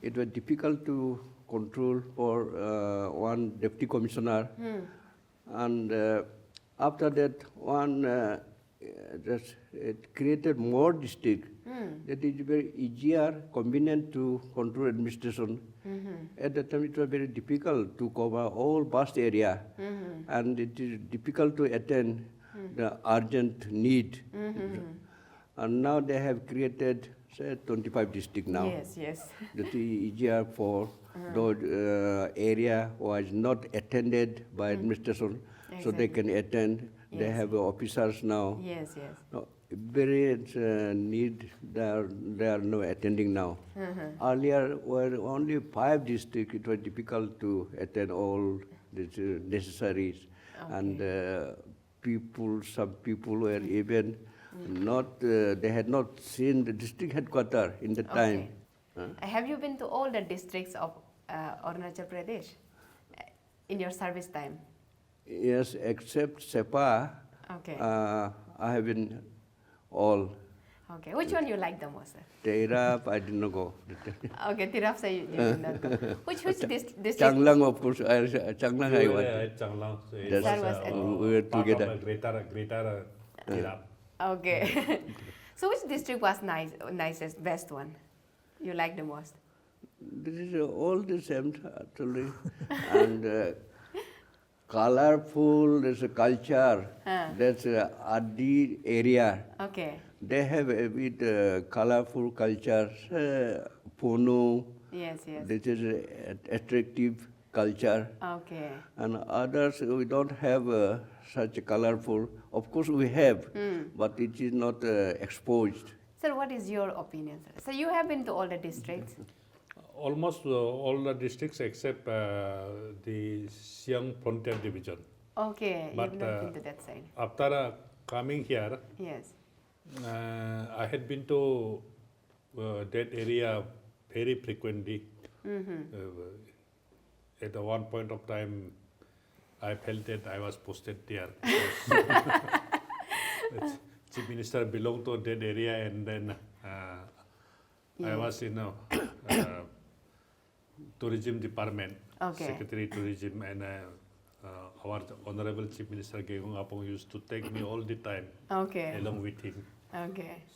It was difficult to control for one deputy commissioner. And after that, it created more districts. That is very easier, convenient to control administration. At that time, it was very difficult to cover all vast area, and it is difficult to attend the urgent need. And now they have created, say, 25 districts now. Yes, yes. That is easier for those area was not attended by administration, so they can attend. They Yes. have officers now. Yes, yes. No, very need, they are no attending now. Earlier were only 5 districts, it was difficult to attend all the necessaries. And some people were even not, they had not seen the district headquarters in the time. Have you been to all the districts of Arunachal Pradesh in your service time? Yes, except Sepa, Okay. I have been all. Okay. Which one you like the most, sir? Teirap, I did not go. Okay, Tirap say you did not go. Which district? Changlang, of course, Changlang I went. Changlang, Yes. Sir was at- We were part together. of a greater Tirap. Okay. So which district was nicest, best one? You like the most? This is all the same actually, and colorful. There's a culture. That's Adi area. Okay. They have a bit colorful culture. Pono. Yes, yes. This is attractive culture, Okay. and others we don't have such a colorful. Of course we have, but it is not exposed. Sir, what is your opinion, sir? So you have been to all the districts. Almost all the districts except the Siang Frontier Division. Okay, But, you've not been to that side. After coming here, Yes. I had been to that area very frequently. At one point of time, I felt that I was posted there. Because Chief Minister belonged to that area, and then I was in tourism department, Secretary Tourism, and our Honorable Chief Minister Gegong Apong used to take me all the time along with him.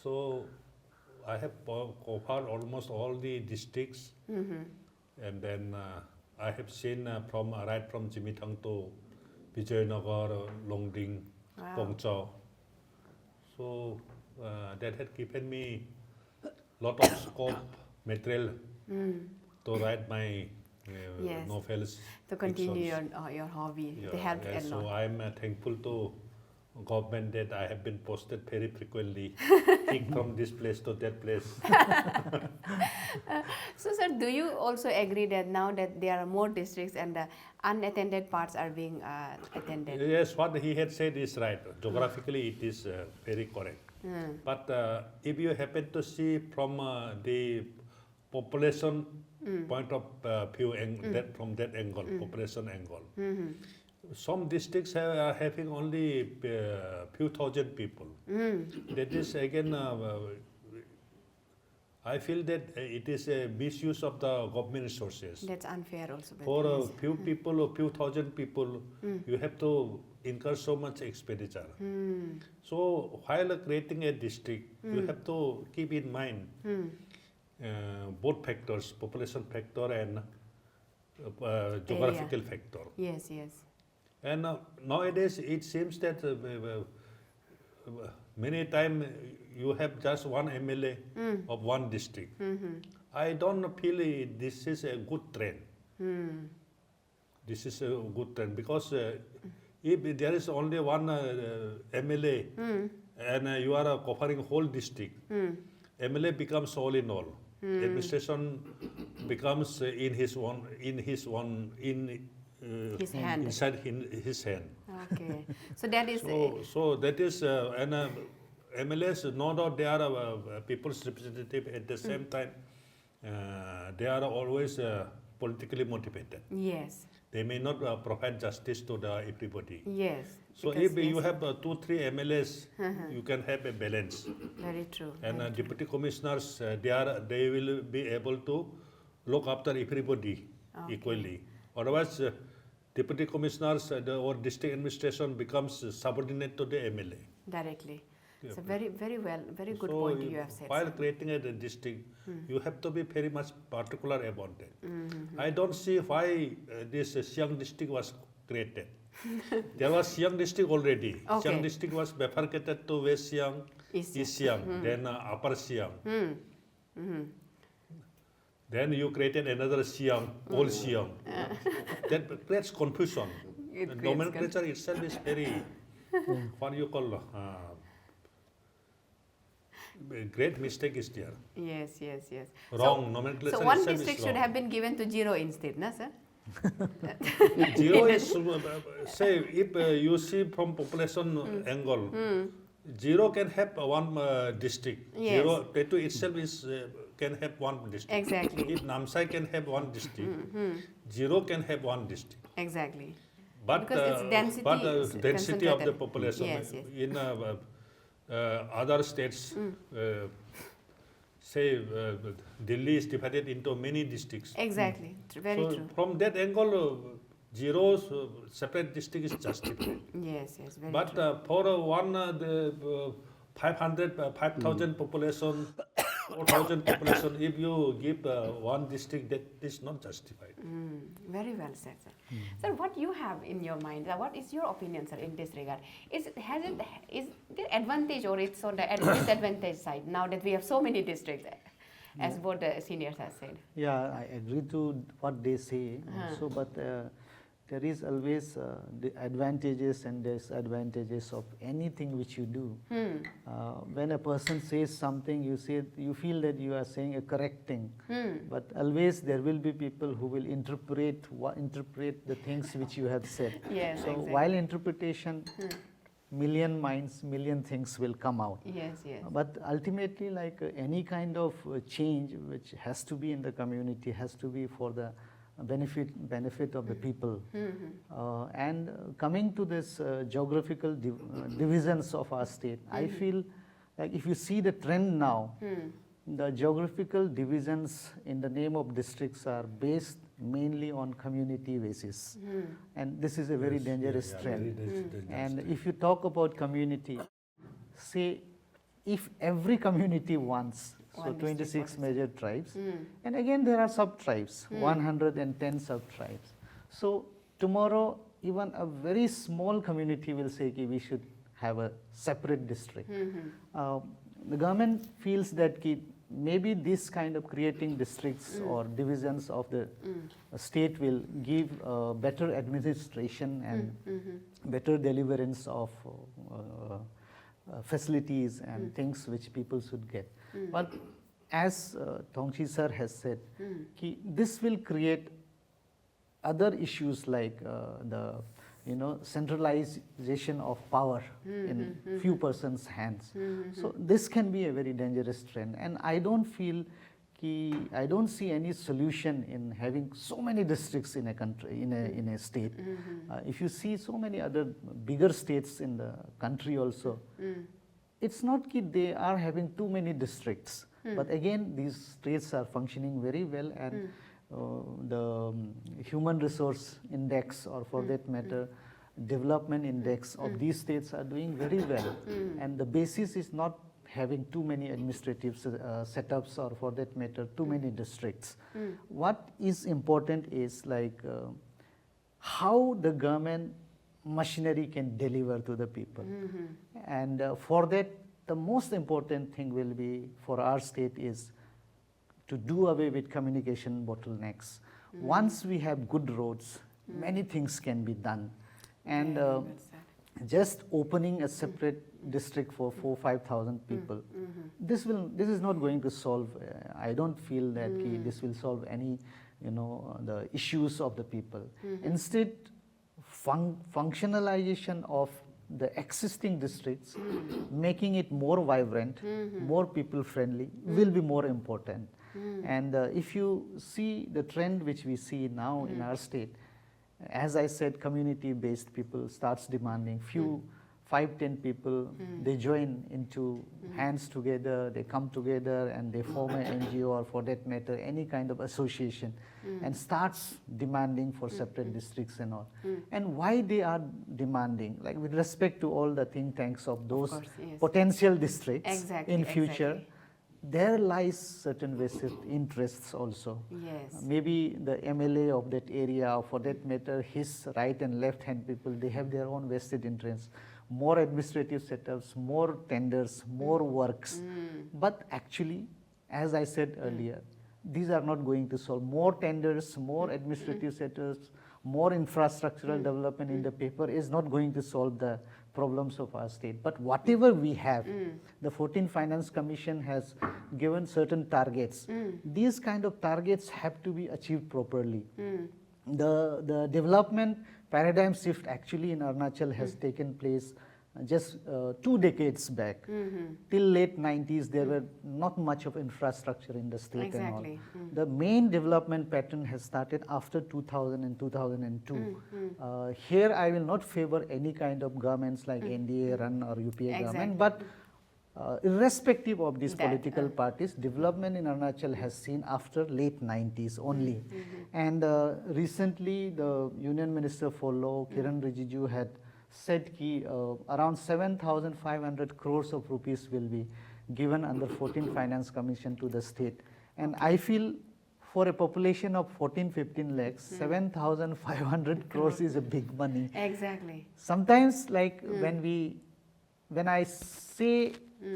So I have covered almost all the districts, and then I have seen right from Jimitang to Vijayanagar, Longding, Pongchau. So that had given me lot of scope, material to write my novels. To continue your hobby, they helped a lot. So I'm thankful to government that I have been posted very frequently, kicked from this place to that place. So, sir, do you also agree that now that there are more districts and the unattended parts are being attended? Yes, what he had said is right. Geographically, it is very correct. But if you happen to see from the population point of view, from that angle, population angle, some districts are having only few thousand people. That is again, I feel that it is a misuse of the government resources. That's unfair also. For a few people or few thousand people, you have to incur so much expenditure. So while creating a district, you have to keep in mind both factors, population factor and geographical factor. Yes, yes. And nowadays it seems that many times you have just one MLA of one district. I don't feel this is a good trend. This is a good trend because if there is only one MLA and you are covering whole district, MLA becomes all in all. Administration becomes in his hand. Inside his hand. Okay, so that is. So that is and MLS. No doubt they are people's representative. At the same time, they are always politically motivated. Yes. They may not provide justice to everybody. Yes. So if you have 2-3 MLAs, you can have a balance. Very true. And deputy commissioners, they will be able to look after everybody equally. Otherwise, deputy commissioners or district administration becomes subordinate to the MLA. Directly. So very good point you have said. While creating a district, you have to be very much particular about that. I don't see why this Siang district was created. There was Siang district already. Siang district was bifurcated to West Siang, East Siang, then Upper Siang. Then you created another Siang, Old Siang. That creates confusion. The nomenclature itself is very, what do you call, great mistake is there. Yes. Wrong nomenclature. So one district should have been given to 0 instead, na sir? 0 is, say, if you see from population angle, 0 can have one district. Yes. 0, Tetu itself is can have one district. Exactly. If Namsai can have one district, 0 can have one district. Exactly. But because its density, density of the population yes. in other states, say Delhi is divided into many districts. Exactly, very true. From that angle, 0 separate district is justified. Yes, very but true. For one 5,000 population, 4,000 population, if you give one district, that is not justified. Very well said, sir. Sir, what you have in your mind? What is your opinion, sir, in this regard? Is there advantage or it's on the disadvantage side now that we have so many districts, as both the seniors have said? Yeah, I agree to what they say. Also, but there is always the advantages and disadvantages of anything which you do. When a person says something, you feel that you are saying a correct thing, but always there will be people who will interpret the things which you have said. Yes, so exactly. while interpretation, million minds, million things will come out. Yes. But ultimately, like any kind of change which has to be in the community, has to be for the benefit of the people. And coming to this geographical divisions of our state, I feel like if you see the trend now, the geographical divisions in the name of districts are based mainly on community basis. And this is a very dangerous trend. And if you talk about community, say if every community wants, so 26 major tribes, and again there are sub-tribes, 110 sub-tribes. So tomorrow even a very small community will say ki we should have a separate district. The government feels that ki maybe this kind of creating districts or divisions of the state will give better administration and better deliverance of facilities and things which people should get. But as Thongchhi sir has said, ki this will create other issues like the centralization of power in few persons' hands. So this can be a very dangerous trend, and I don't see any solution in having so many districts in a country, in a state. If you see so many other bigger states in the country also, it's not that they are having too many districts, but again these states are functioning very well, and the human resource index, or for that matter development index of these states are doing very well, and the basis is not having too many administrative setups, or for that matter too many districts. What is important is like how the government machinery can deliver to the people, and for that the most important thing will be for our state is to do away with communication bottlenecks. Once we have good roads, many things can be done, and just opening a separate district for 4,000-5,000 people, this is not going to solve. I don't feel that this will solve any the issues of the people. Instead, functionalization of the existing districts, making it more vibrant, more people friendly, will be more important. And if you see the trend which we see now in our state, as I said, community-based people starts demanding, few 5-10 people, they join into hands together, they come together and they form an NGO, or for that matter any kind of association, and starts demanding for separate districts and all. And why they are demanding, like with respect to all the think tanks of those potential districts in future, there lies certain vested interests also. Maybe the MLA of that area, or for that matter his right and left hand people, they have their own vested interests. More administrative setups, more tenders, more works. But actually, as I said earlier, these are not going to solve. More tenders, more administrative setups, more infrastructural development in the paper is not going to solve the problems of our state. But whatever we have, the 14th Finance Commission has given certain targets. These kind of targets have to be achieved properly. The development paradigm shift actually in Arunachal has taken place just 2 decades back. Till late 90s, there were not much of infrastructure in the state and all. The main development pattern has started after 2000 and 2002. Here I will not favor any kind of governments like NDA run or UPA government, but irrespective of these political parties, development in Arunachal has seen after late 90s only. And recently the Union Minister for Law, Kiran Rijiju, had said ki around 7,500 crores of rupees will be given under 14th Finance Commission to the state. And I feel for a population of 14-15 lakhs, 7,500 crores is a big money. Sometimes like when I say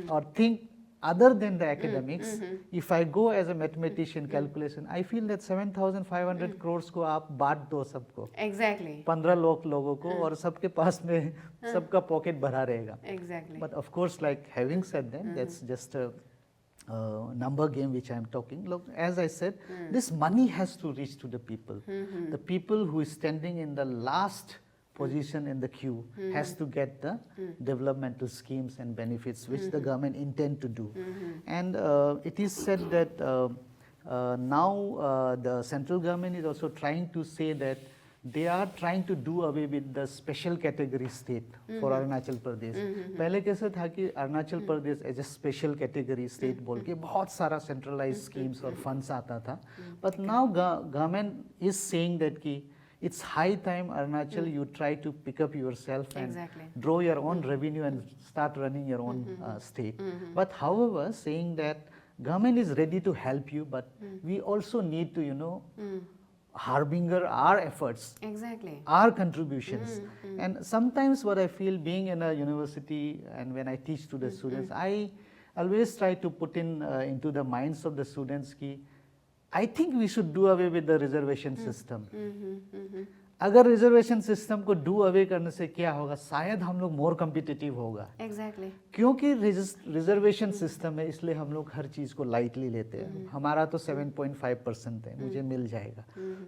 or think other than the academics, if I go as a mathematician calculation, I feel that 7,500 crores को आप बांट दो सबको, 15 लाख लोगों को, और सबके पास में सबका पॉकेट भरा रहेगा. But of course, like having said that, that's just a number game which I am talking. Look, as I said, this money has to reach to the people. The people who is standing in the last position in the queue has to get the developmental schemes and benefits which the government intend to do. And it is said that now the central government is also trying to say that they are trying to do away with the special category state for Arunachal Pradesh. पहले कैसे था कि Arunachal Pradesh as a special category state बोल के बहुत सारा centralise schemes और funds आता था, but now government is saying that कि it's high time Arunachal you try to pick up yourself and draw your own revenue and start running your own state. But however, saying that government is ready to help you, but we also need to, you know, harbinger our efforts, our contributions. And sometimes what I feel being in a university and when I teach to the students, I always try to put into the minds of the students ki I think we should do away with the reservation system. अगर reservation system को do away करने से क्या होगा, शायद हम लोग मोर competitive होगा. क्योंकि रिजर्वेशन सिस्टम है इसलिए हम लोग हर चीज को लाइटली लेते हैं. हमारा तो 7.5% है, मुझे मिल जाएगा.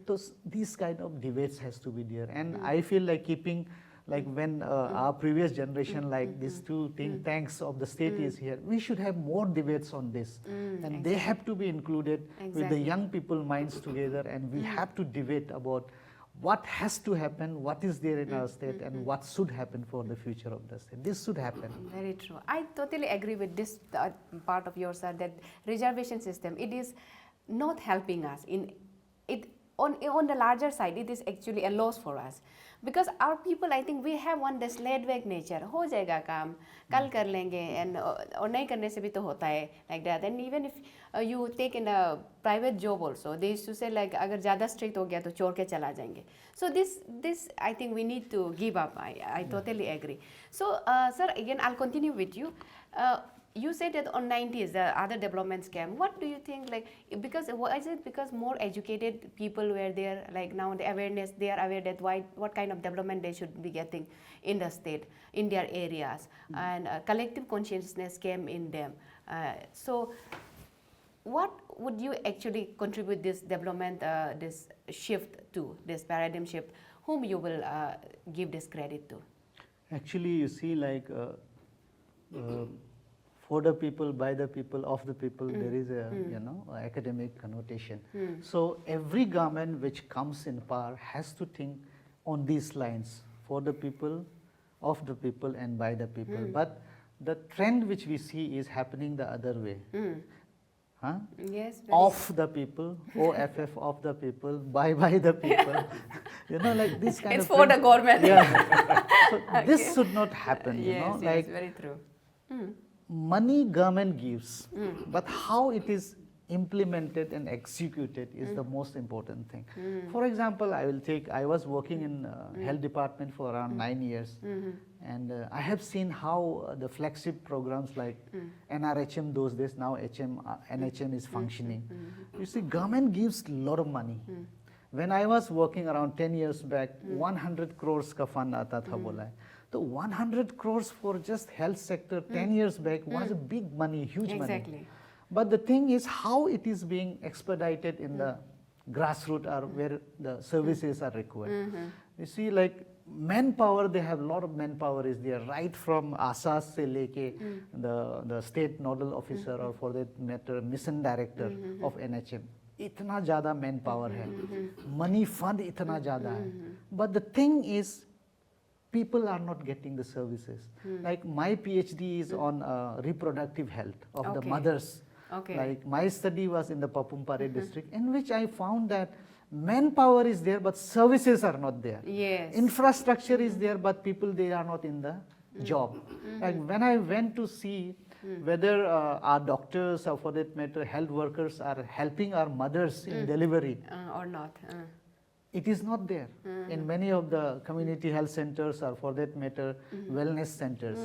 तो this kind of debates has to be there and I feel like keeping like when our previous generation like these two think tanks of the state is here, we should have more debates on this and they have to be included with the young people minds together, and we have to debate about what has to happen, what is there in our state and what should happen for the future of the state. This should happen. Very true. I totally agree with this part of yours, sir, that reservation system, it is not helping us in it. On the larger side, it is actually a loss for us because our people, I think we have one this laid back nature. हो जाएगा काम, कल कर लेंगे, and और नहीं करने से भी तो होता है like that. And even if you take in a private job also, they used to say like अगर ज़्यादा strict हो गया तो छोड़ के चला जाएंगे. So this I think we need to give up. I totally agree. So sir, again I'll continue with you. You said that on 90s the other developments came. What do you think, like, because is it because more educated people were there, like now the awareness, they are aware that what kind of development they should be getting in the state, in their areas, and collective consciousness came in them. So what would you actually contribute this development, this shift to, this paradigm shift, whom you will give this credit to? Actually, you see, like for the people, by the people, of the people, there is a you know academic connotation. So every government which comes in power has to think on these lines: for the people, of the people, and by the people. But the trend which we see is happening the other way. Huh? Yes. Of the people, OFF of the people, by the people. You know, like this kind it's of. It's for the government. Yeah. So this should not happen. Yes, you know, yes, like very true. Money government gives, but how it is implemented and executed is the most important thing. For example, I was working in health department for around 9 years, and I have seen how the flagship programs like NRHM those days, now NHM is functioning. You see, government gives a lot of money. When I was working around 10 years back, 100 crores ka fund aata tha bola hai. So 100 crores for just health sector 10 years back was a big money, huge money. But the thing is how it is being expedited in the grassroots or where the services are required. You see, like manpower, they have a lot of manpower is there, right from ASAS se leke the state nodal officer or for that matter mission director of NHM. इतना ज़्यादा manpower है, money fund इतना ज़्यादा है. But the thing is, people are not getting the services. Like my PhD is on reproductive health of the mothers. Like my study was in the Papumpare district, in which I found that manpower is there, but services are not there. Yes. Infrastructure is there, but people, they are not in the job. Like when I went to see whether our doctors or for that matter health workers are helping our mothers in delivery or not. It is not there in many of the community health centers or for that matter wellness centers.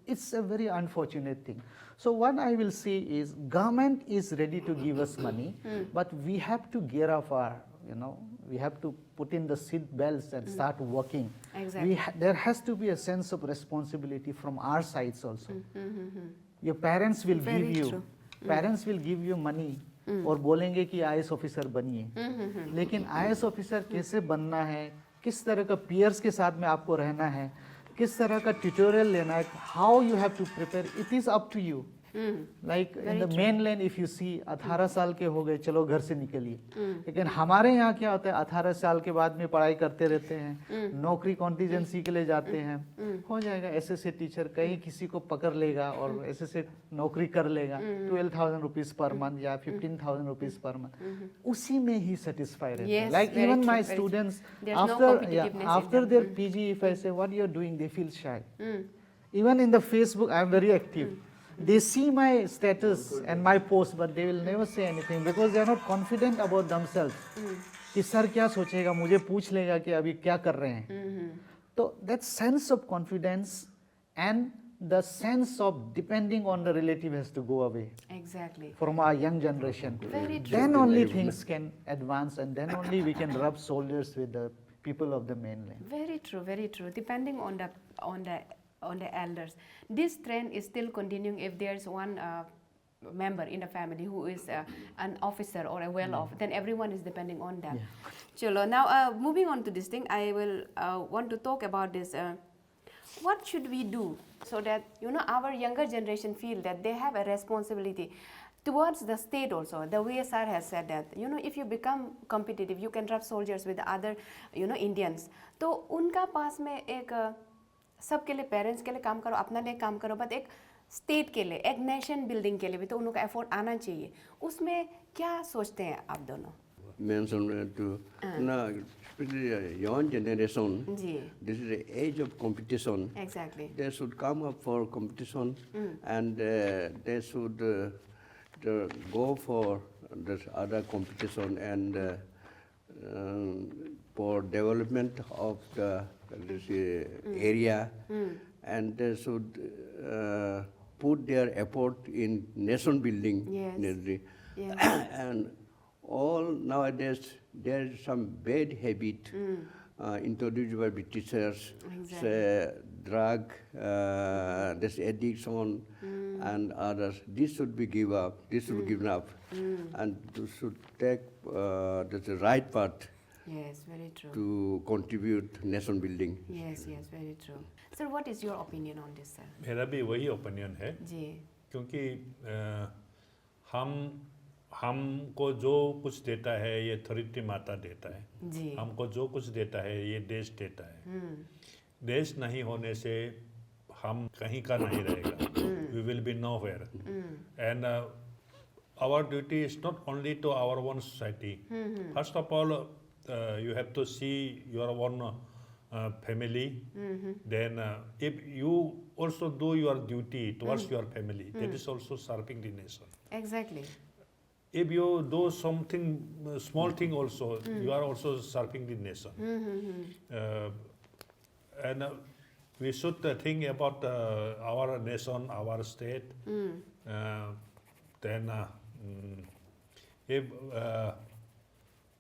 It's a very unfortunate thing. So what I will say is government is ready to give us money, but we have to gear up our, we have to put in the seat belts and start working. Exactly. There has to be a sense of responsibility from our sides also. Your parents will parents will give you money और बोलेंगे कि IAS officer बनिए, लेकिन IAS officer कैसे बनना है, किस तरह का peers के साथ में आपको रहना है, किस तरह का ट्यूटोरियल लेना है, how you have to prepare, it is up to you. Like in the mainland if you see 18 साल के हो गए चलो घर से निकलिए, लेकिन हमारे यहाँ क्या होता है 18 साल के बाद में पढ़ाई करते रहते हैं, नौकरी कॉन्टीजेंसी के लिए जाते हैं, हो जाएगा एसएससी टीचर, कहीं किसी को पकड़ लेगा और एसएससी नौकरी कर लेगा 12,000 रुपीज पर मंथ या 15,000 रुपीज पर मंथ, उसी में ही सेटिस्फाई रहते हैं. Like even my students after their PG if I say what you are doing they feel shy. Even in the Facebook, I am very active. They see my status and my post, but they will never say anything because they are not confident about themselves. कि sir क्या सोचेगा, मुझे पूछ लेगा कि अभी क्या कर रहे हैं. तो that sense of confidence and the sense of depending on the relative has to go away. Exactly. From our young generation. Very true. Then only things can advance, and then only we can rub shoulders with the people of the mainland. Very true, very true. Depending on the elders, this trend is still continuing. If there's one member in the family who is an officer or a well-off, then everyone is depending on them. Chalo. Now, moving on to this thing, I will want to talk about this. What should we do so that our younger generation feel that they have a responsibility towards the state also? The way sir has said that if you become competitive, you can rub soldiers with other Indians. तो उनका पास में एक सबके लिए, parents के लिए काम करो, अपना लिए काम करो, बट एक स्टेट के लिए, एक नेशन बिल्डिंग के लिए भी तो उनका एफर्ट आना चाहिए. उसमें क्या सोचते हैं आप दोनों? Mention to especially young generation. This is the age of competition. Exactly. They should come up for competition, and they should go for this other competition and for development of the area, and they should put their effort in nation building. Yes. And all nowadays there is some bad habit introduced by Britishers, say drug, this addiction and others. This should be given up. This should be given up, and should take the right path. Yes, very true. To contribute nation building. Yes, yes, very true. Sir, what is your opinion on this, sir? मेरा भी वही opinion है जी. क्योंकि हमको जो कुछ देता है ये धरती माता देता है जी. हमको जो कुछ देता है ये देश देता है. देश नहीं होने से हम कहीं का नहीं रहेगा. We will be nowhere. And our duty is not only to our own society. First of all, you have to see your own family. Then if you also do your duty towards your family, that is also serving the nation. Exactly. If you do something, small thing also, you are also serving the nation. And we should think about our nation, our state. Then if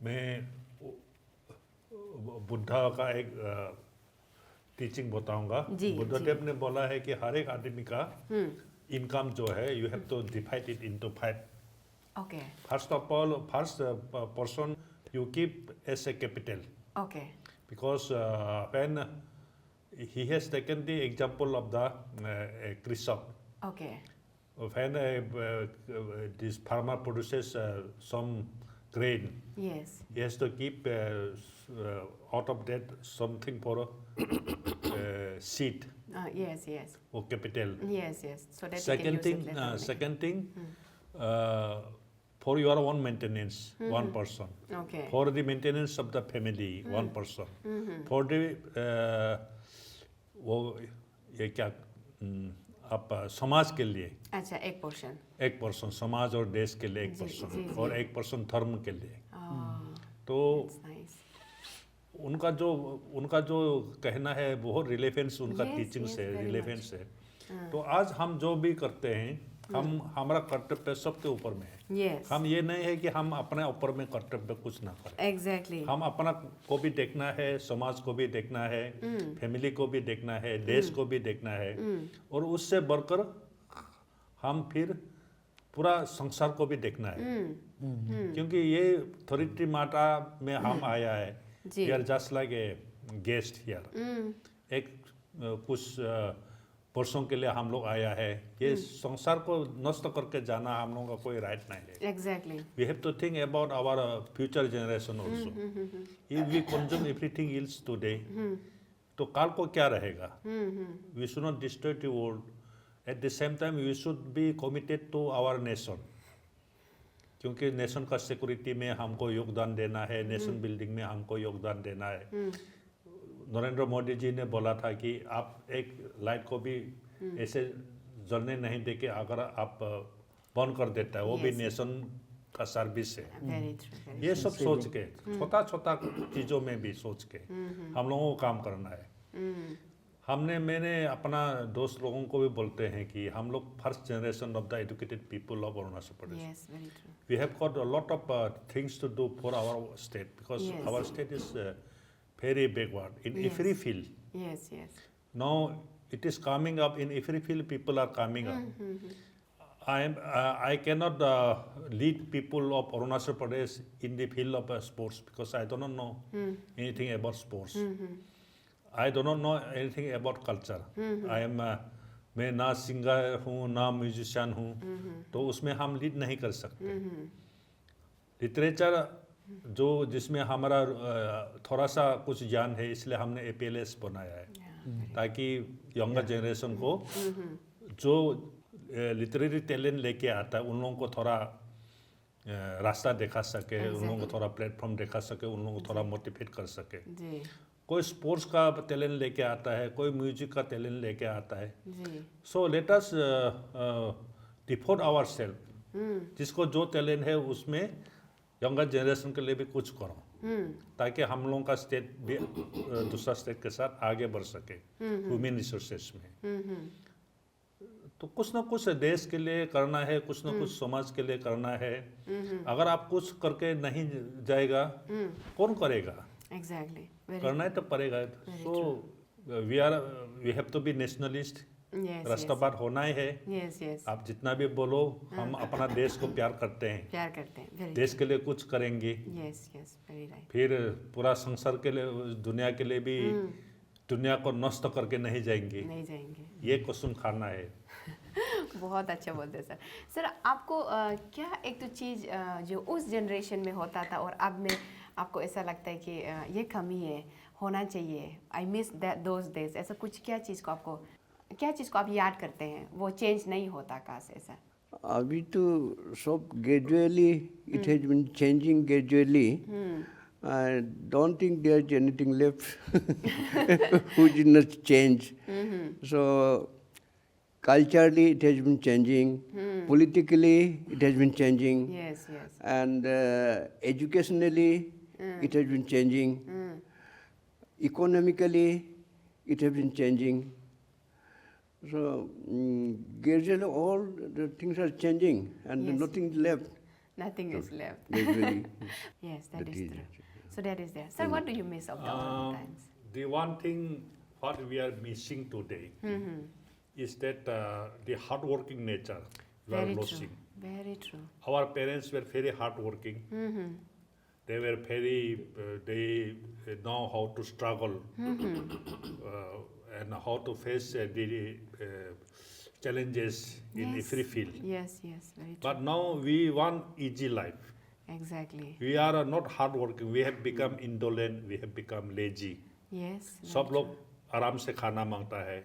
मैं बुद्धा का एक teaching बताऊंगा. बुद्धदेव ने बोला है कि हर एक आदमी का इनकम जो है you have to divide it into 5. Okay. First of all, first person you keep as a capital. Okay. Because when he has taken the example of the Krishak. Okay. When this farmer produces some grain, yes, he has to keep out of that something for seed. Yes, yes. Or capital. Yes, yes. So that second thing, for your own maintenance, one person. Okay. For the maintenance of the family, one person. For the वो ये क्या आप समाज के लिए. अच्छा, एक person समाज और देश के लिए एक पर्सन और एक पर्सन धर्म के लिए. तो उनका जो कहना है वो रिलेवेंस उनका टीचिंग से रिलेवेंस है. तो आज हम जो भी करते हैं हमारा कर्तव्य सबके ऊपर में है. हम ये नहीं है कि हम अपने ऊपर में कर्तव्य कुछ ना करें. Exactly. हम अपना को भी देखना है, समाज को भी देखना है, फैमिली को भी देखना है, देश को भी देखना है, और उससे बढ़कर हम फिर पूरा संसार को भी देखना है. क्योंकि ये धरती माता में हम आया है. We are just like a guest here. एक कुछ वर्षों के लिए हम लोग आया है, ये संसार को नष्ट करके जाना हम लोगों का कोई राइट नहीं है. Exactly. We have to think about our future generation also. If we consume everything else today, तो काल को क्या रहेगा? We should not destroy the world. At the same time, we should be committed to our nation. क्योंकि nation का security में हमको योगदान देना है, नेशन बिल्डिंग में हमको योगदान देना है. नरेंद्र मोदी जी ने बोला था कि आप एक लाइट को भी ऐसे जलने नहीं दे के अगर आप बंद कर देता है, वो भी नेशन का सर्विस है. Very true. Very ये सब सोच के, छोटा छोटा चीज़ों में भी सोच के हम लोगों को काम करना है. मैंने अपना दोस्त लोगों को भी बोलते हैं कि हम लोग first generation of the educated people of Arunachal Pradesh. Yes, very true. We have got a lot of things to do for our state because our state is very backward in every field. Yes, yes. Now it is coming up in every field. People are coming up. I cannot lead people of Arunachal Pradesh in the field of sports because I do not know anything about sports. I do not know anything about culture. मैं ना singer हूँ ना musician हूँ, तो उसमें हम lead नहीं कर सकते. लिटरेचर जो जिसमें हमारा थोड़ा सा कुछ ज्ञान है, इसलिए हमने APLS बनाया है ताकि यंगर जनरेशन को जो लिटरेरी टैलेंट लेके आता है उन लोगों को थोड़ा रास्ता दिखा सके, उन लोगों को थोड़ा प्लेटफॉर्म दिखा सके, उन लोगों को थोड़ा मोटिवेट कर सके. कोई स्पोर्ट्स का टैलेंट लेके आता है, कोई म्यूजिक का टैलेंट लेके आता है. सो लेट अस डिफोट आवर सेल्फ, जिसको जो टैलेंट है उसमें यंगर जनरेशन के लिए भी कुछ करो ताकि हम लोगों का स्टेट भी दूसरा स्टेट के साथ आगे बढ़ सके ह्यूमन रिसोर्सेस में. तो कुछ ना कुछ देश के लिए करना है, कुछ ना कुछ समाज के लिए करना है. अगर आप कुछ करके नहीं जाएगा, कौन करेगा? Exactly. करना है तो पड़ेगा. So we have to be nationalist. राष्ट्रवाद होना ही है. Yes, yes. आप जितना भी बोलो, हम अपना देश को प्यार करते हैं. प्यार करते हैं. Very देश के लिए कुछ करेंगे. Yes, yes. Very right. फिर पूरा संसार के लिए, दुनिया के लिए भी दुनिया को नष्ट करके नहीं जाएंगे. नहीं जाएंगे. ये कसम खाना है. बहुत अच्छा बोलते हैं सर. सर आपको क्या एक तो चीज़ जो उस जनरेशन में होता था और अब में आपको ऐसा लगता है कि ये कमी है, होना चाहिए, आई मिस दोज डेज, ऐसा कुछ क्या चीज़ को आप याद करते हैं वो चेंज नहीं होता काश ऐसा? अभी तो सब gradually it has been changing gradually. I don't think there is anything left which did not change. So culturally it has been changing, politically it has been changing, Yes, yes. and educationally it has been changing, economically it has been changing. So gradually all the things are changing and Yes. nothing is left. Nothing is left. Gradually. Yes, that That is is true. it. So that is there. Sir, what do you miss of the olden times? The one thing what we are missing today is that the hardworking nature we are Very losing. true. Very true. Our parents were very hardworking. They were very, they know how to struggle and how to face the challenges in Yes. every field. Yes, yes, very true. But now we want easy life. Exactly. We are not hardworking. We have become indolent. We have become lazy. Yes. सब लोग आराम से खाना मांगता है.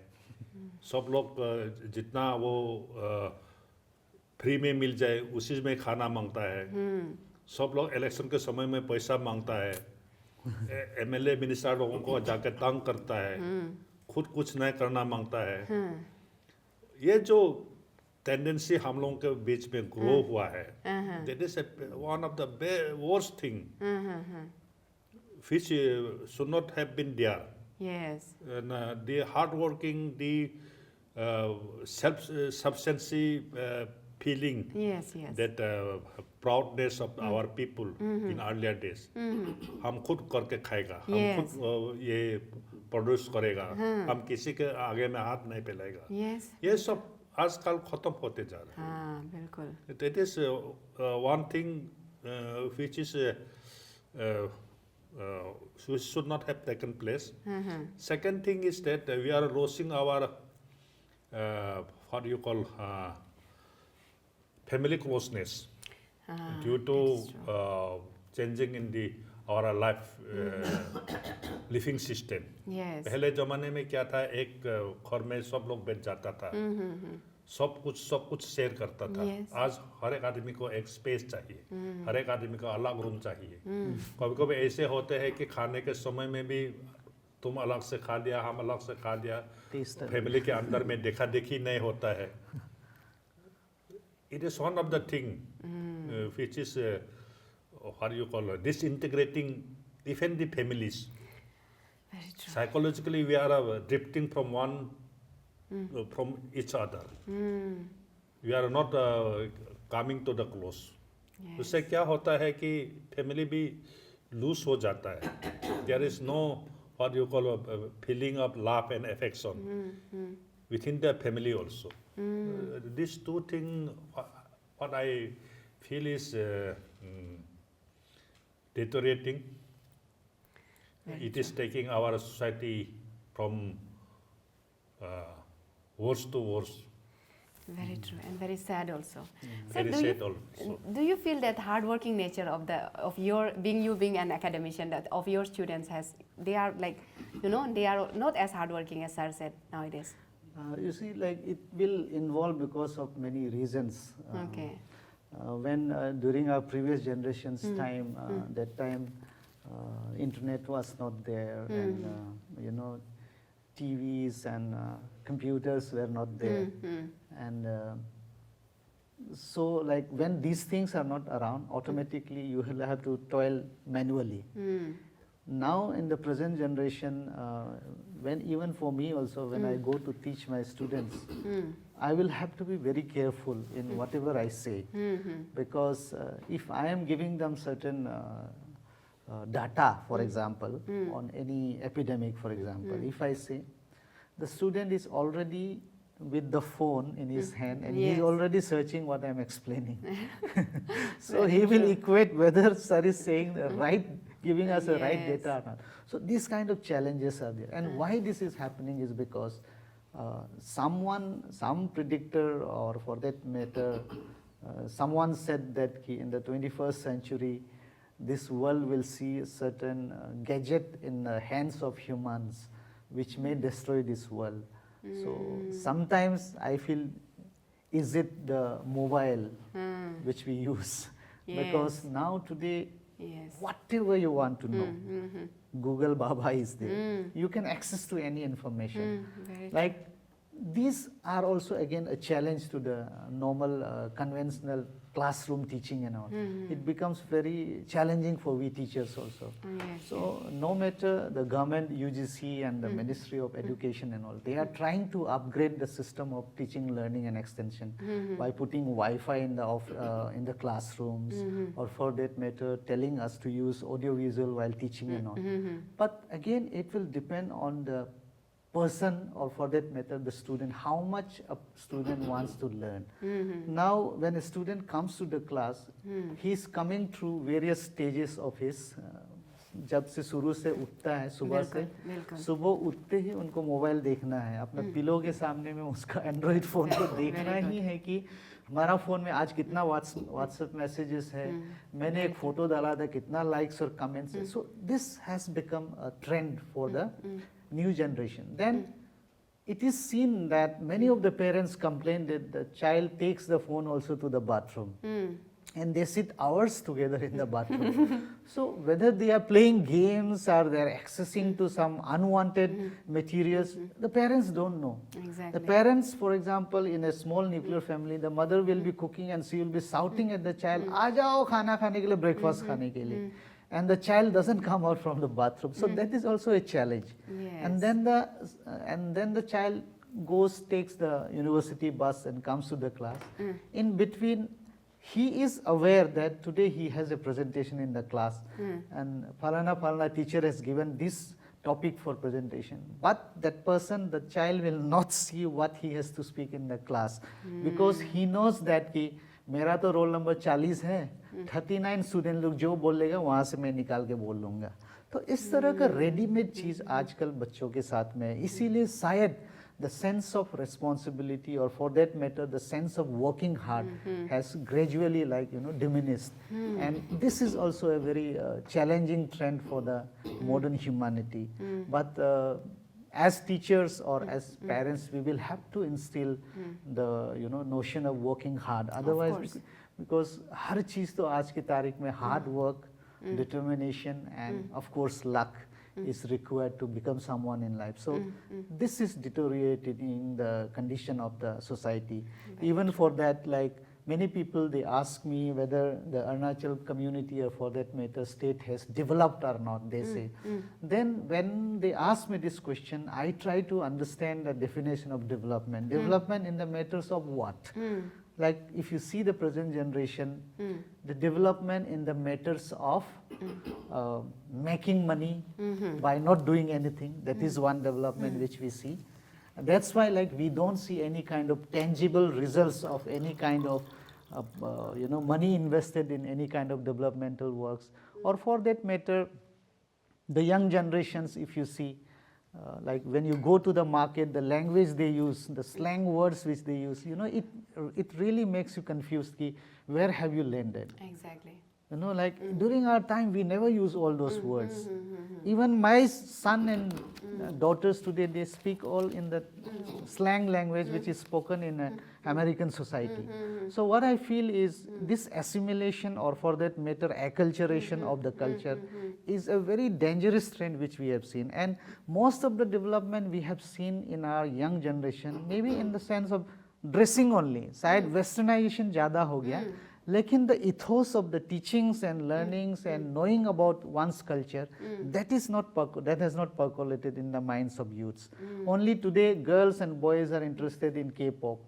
सब लोग जितना वो फ्री में मिल जाए उसी में खाना मांगता है. सब लोग इलेक्शन के समय में पैसा मांगता है. MLA मिनिस्टर लोगों को जाकर तंग करता है. खुद कुछ नहीं करना मांगता है. ये जो टेंडेंसी हम लोगों के बीच में ग्रो हुआ है, that is one of the worst thing which should not have been there. Yes. And the hardworking, the self-sufficiency feeling, Yes, yes. that proudness of our people in earlier days. हम खुद करके खाएगा, हम Yes. खुद ये produce करेगा, हम किसी के आगे में हाथ नहीं फैलाएगा. Yes. ये सब आजकल खत्म होते जा रहे हैं. हाँ, बिल्कुल. That is one thing which is which should not have taken place. Second thing is that we are losing our what you call family closeness due to changing in the our life living system. Yes. पहले जमाने में क्या था, एक घर में सब लोग बैठ जाता था, सब कुछ शेयर करता था. Yes. आज हर एक आदमी को एक स्पेस चाहिए, हर एक आदमी को अलग रूम चाहिए. कभी-कभी ऐसे होते हैं कि खाने के समय में भी तुम अलग से खा लिया, हम अलग से खा लिया, फैमिली के अंदर में देखा देखी नहीं होता है. It is one of the thing which is what you call disintegrating even the families. Very true. Psychologically, we are drifting from one from each other. We are not coming to the close. Yes. उससे क्या होता है कि family भी loose हो जाता है. There is no what you call feeling of love and affection within the family also. These two things, what I feel is deteriorating. It is taking our society from worse to worse. Very true and very sad also. Very sad also. Do you feel that hardworking nature of your being an academician, that of your students they are like, they are not as hardworking as sir said nowadays? You see, like it will involve because of many reasons. Okay. When during our previous generation's time, that time internet was not there, and TVs and computers were not there, and so like when these things are not around, automatically you will have to toil manually. Now in the present generation, when even for me also, when I go to teach my students, I will have to be very careful in whatever I say, because if I am giving them certain data, for example, on any epidemic, for example, if I say the student is already with the phone in his hand and he is already searching what I am explaining. So he will equate whether sir is saying the right, giving us the right data or not. So these kind of challenges are there. And why this is happening is because some predictor, or for that matter, someone said that in the 21st century, this world will see a certain gadget in the hands of humans which may destroy this world. So sometimes I feel, is it the mobile which we use? Because now today, whatever you want to know, Google Baba is there. You can access to any information. Like these are also again a challenge to the normal conventional classroom teaching and all. It becomes very challenging for we teachers also. So no matter the government, UGC and the Ministry of Education and all, they are trying to upgrade the system of teaching, learning and extension by putting Wi-Fi in the classrooms, or for that matter telling us to use audiovisual while teaching and all. But again, it will depend on the person, or for that matter the student, how much a student wants to learn. Now when a student comes to the class, he is coming through various stages of his जब से शुरू से उठता है सुबह से, सुबह उठते ही उनको मोबाइल देखना है, अपना पिलो के सामने में उसका एंड्रॉइड फ़ोन को देखना ही है कि हमारा फ़ोन में आज कितना व्हाट्सएप मैसेजेस है, मैंने एक फ़ोटो डाला था, कितना लाइक्स और कमेंट्स है. So this has become a trend for the new generation. Then it is seen that many of the parents complain that the child takes the phone also to the bathroom. And they sit hours together in the bathroom. So whether they are playing games or they are accessing to some unwanted materials, the parents don't know. Exactly. The parents, for example, in a small nuclear family, the mother will be cooking and she will be shouting at the child, "Aa jao khana khane ke liye, breakfast khane ke liye." And the child doesn't come out from the bathroom. So that is also a challenge. And then the child goes, takes the university bus and comes to the class. In between, he is aware that today he has a presentation in the class, and falana teacher has given this topic for presentation. But that person, the child, will not see what he has to speak in the class, because he knows that मेरा तो roll number 40 है, 39 student लोग जो बोलेगा वहाँ से मैं निकाल के बोल लूँगा. तो इस तरह का रेडीमेड चीज़ आजकल बच्चों के साथ में है. इसीलिए शायद the sense of responsibility, or for that matter, the sense of working hard has gradually diminished. And this is also a very challenging trend for the modern humanity. But as teachers or as parents, we will have to instill the notion of working hard. Otherwise, because हर चीज़ तो आज की तारीख में hard work, determination, and of course luck is required to become someone in life. So this is deteriorating the condition of the society. Even for that, like many people, they ask me whether the Arunachal community, or for that matter state, has developed or not, they say. Then when they ask me this question, I try to understand the definition of development. Development in the matters of what? Like if you see the present generation, the development in the matters of making money by not doing anything, that is one development which we see. That's why like we don't see any kind of tangible results of any kind of money invested in any kind of developmental works. Or for that matter, the young generations, if you see, like when you go to the market, the language they use, the slang words which they use, it really makes you confused. Ki, where have you landed? Exactly. Like during our time, we never use all those words. Even my son and daughters today, they speak all in the slang language which is spoken in American society. So what I feel is this assimilation, or for that matter acculturation of the culture, is a very dangerous trend which we have seen. And most of the development we have seen in our young generation, maybe in the sense of dressing only. शायद westernization ज़्यादा हो गया. Lekin the ethos of the teachings and learnings and knowing about one's culture, that has not percolated in the minds of youths. Only today girls and boys are interested in K-pop.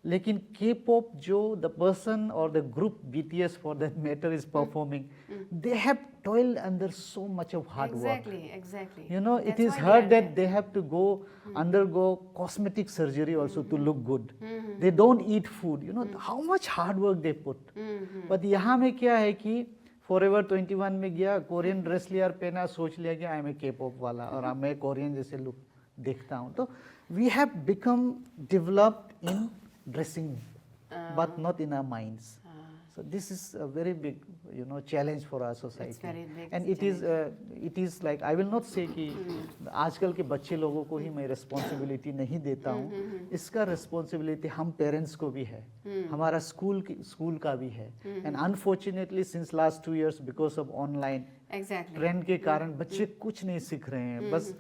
Lekin K-pop jo the person or the group BTS for that matter is performing, they have toiled under so much of hard work. Exactly. It is heard that they have to undergo cosmetic surgery also to look good. They don't eat food. How much hard work they put. But यहाँ में क्या है कि Forever 21 में गया, Korean dress लिया और पहना, सोच लिया कि आई एम ए K-pop वाला और मैं कोरियन जैसे लुक देखता हूँ. तो we have become developed in dressing, but not in our minds. So this is a very big, challenge for our society. It's very big And it is like, I will not say कि आजकल के बच्चे लोगों को ही मैं responsibility नहीं देता हूँ. इसका responsibility हम parents को भी है, हमारा school का भी है. And unfortunately, since last 2 years, because of online trend के कारण बच्चे कुछ नहीं सीख रहे हैं. बस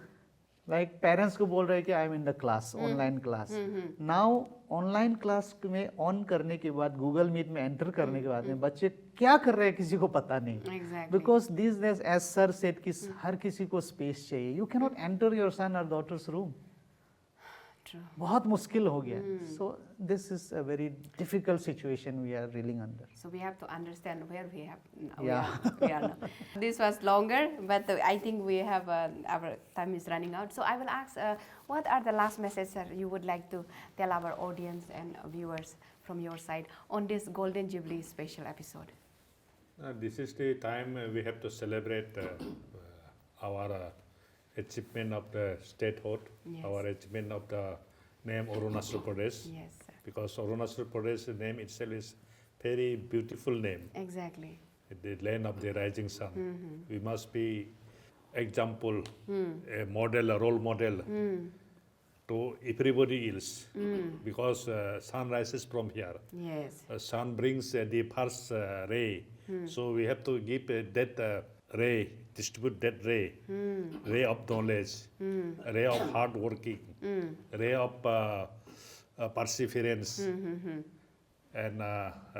like parents को बोल रहे हैं कि I am in the class, online class. Now online class में ऑन करने के बाद, गूगल मीट में एंटर करने के बाद में बच्चे क्या कर रहे हैं किसी को पता नहीं. Because this days as sir said कि हर किसी को स्पेस चाहिए. You can not enter your son और डॉटर्स रूम. बहुत मुश्किल हो गया. So this is a very difficult situation we are reeling under. So we have to understand where we are now. This was longer, but I think we have our time is running out. So I will ask, what are the last messages you would like to tell our audience and viewers from your side on this Golden Jubilee special episode? This is the time we have to celebrate our achievement of the statehood, our achievement of the name Arunachal Pradesh. Yes, sir. Because Arunachal Pradesh name itself is very beautiful name. Exactly. The land of the rising sun. We must be example, a model, a role model to everybody else. Because sun rises from here. Yes. Sun brings the first ray. So we have to give that ray, distribute that ray, ray of knowledge, ray of hard working, ray of perseverance, and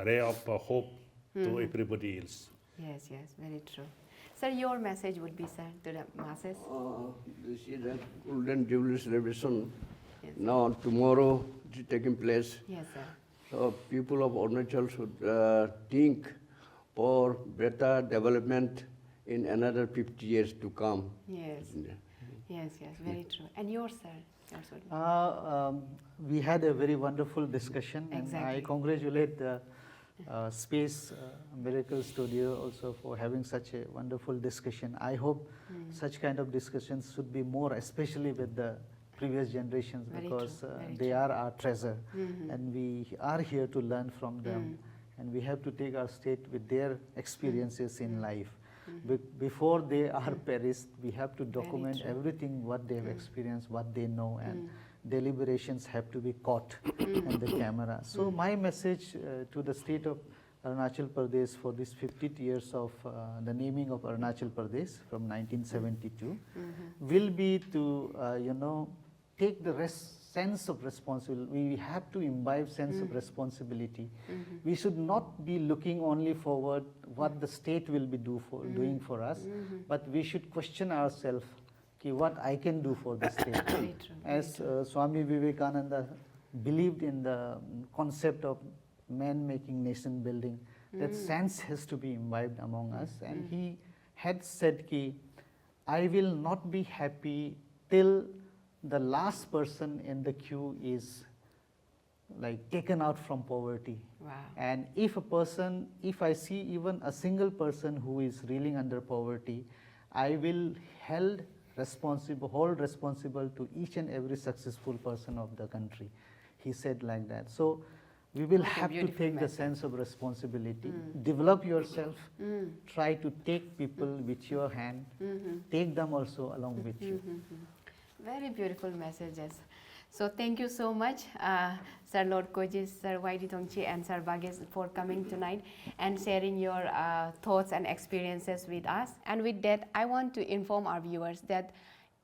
ray of hope to everybody else. Yes, very true. Sir, your message would be, sir, to the masses? This is a Golden Jubilee celebration. Yes. Now, tomorrow it is taking place. Yes, sir. So people of Arunachal should think for better development in another 50 years to come. Yes, very true. And yours, sir? We had a very wonderful discussion. Exactly. And I congratulate the Space Miracle Studio also for having such a wonderful discussion. I hope such kind of discussions should be more, especially with the previous generations, Very because true, very they true. are our treasure, and we are here to learn from them, and we have to take our state with their experiences in life. Before they are perished, we have to document true. everything what they have experienced, what they know, and deliberations have to be caught on the camera. So my message to the state of Arunachal Pradesh for this 50th years of the naming of Arunachal Pradesh from 1972 will be to, take the sense of responsibility. We have to imbibe sense of responsibility. We should not be looking only forward what the state will be doing for us, but we should question ourselves, what I can do for the state. Very true, As Swami Vivekananda believed in the concept of man making nation building, that sense has to be imbibed among us, and he had said, I will not be happy till the last person in the queue is like taken out from poverty. Wow. And if I see even a single person who is reeling under poverty, I will hold responsible to each and every successful person of the country. He said like that. So we will What a have to beautiful take the message. sense of responsibility, develop yourself, try to take people with your hand, take them also along with you. Very beautiful messages. So thank you so much, Sir Lord Kojee, Sir Y.D THONGCHI, and Sir BAGE for coming tonight and sharing your thoughts and experiences with us. And with that, I want to inform our viewers that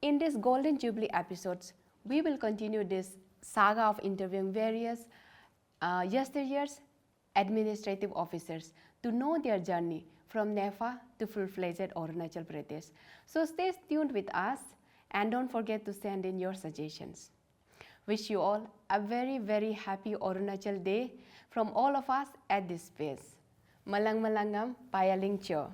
in this Golden Jubilee episodes, we will continue this saga of interviewing various yesteryear's administrative officers to know their journey from NEFA to full-fledged Arunachal Pradesh. So stay tuned with us and don't forget to send in your suggestions. Wish you all a very, very happy Arunachal Day from all of us at this space. Malang malangam payaling cho.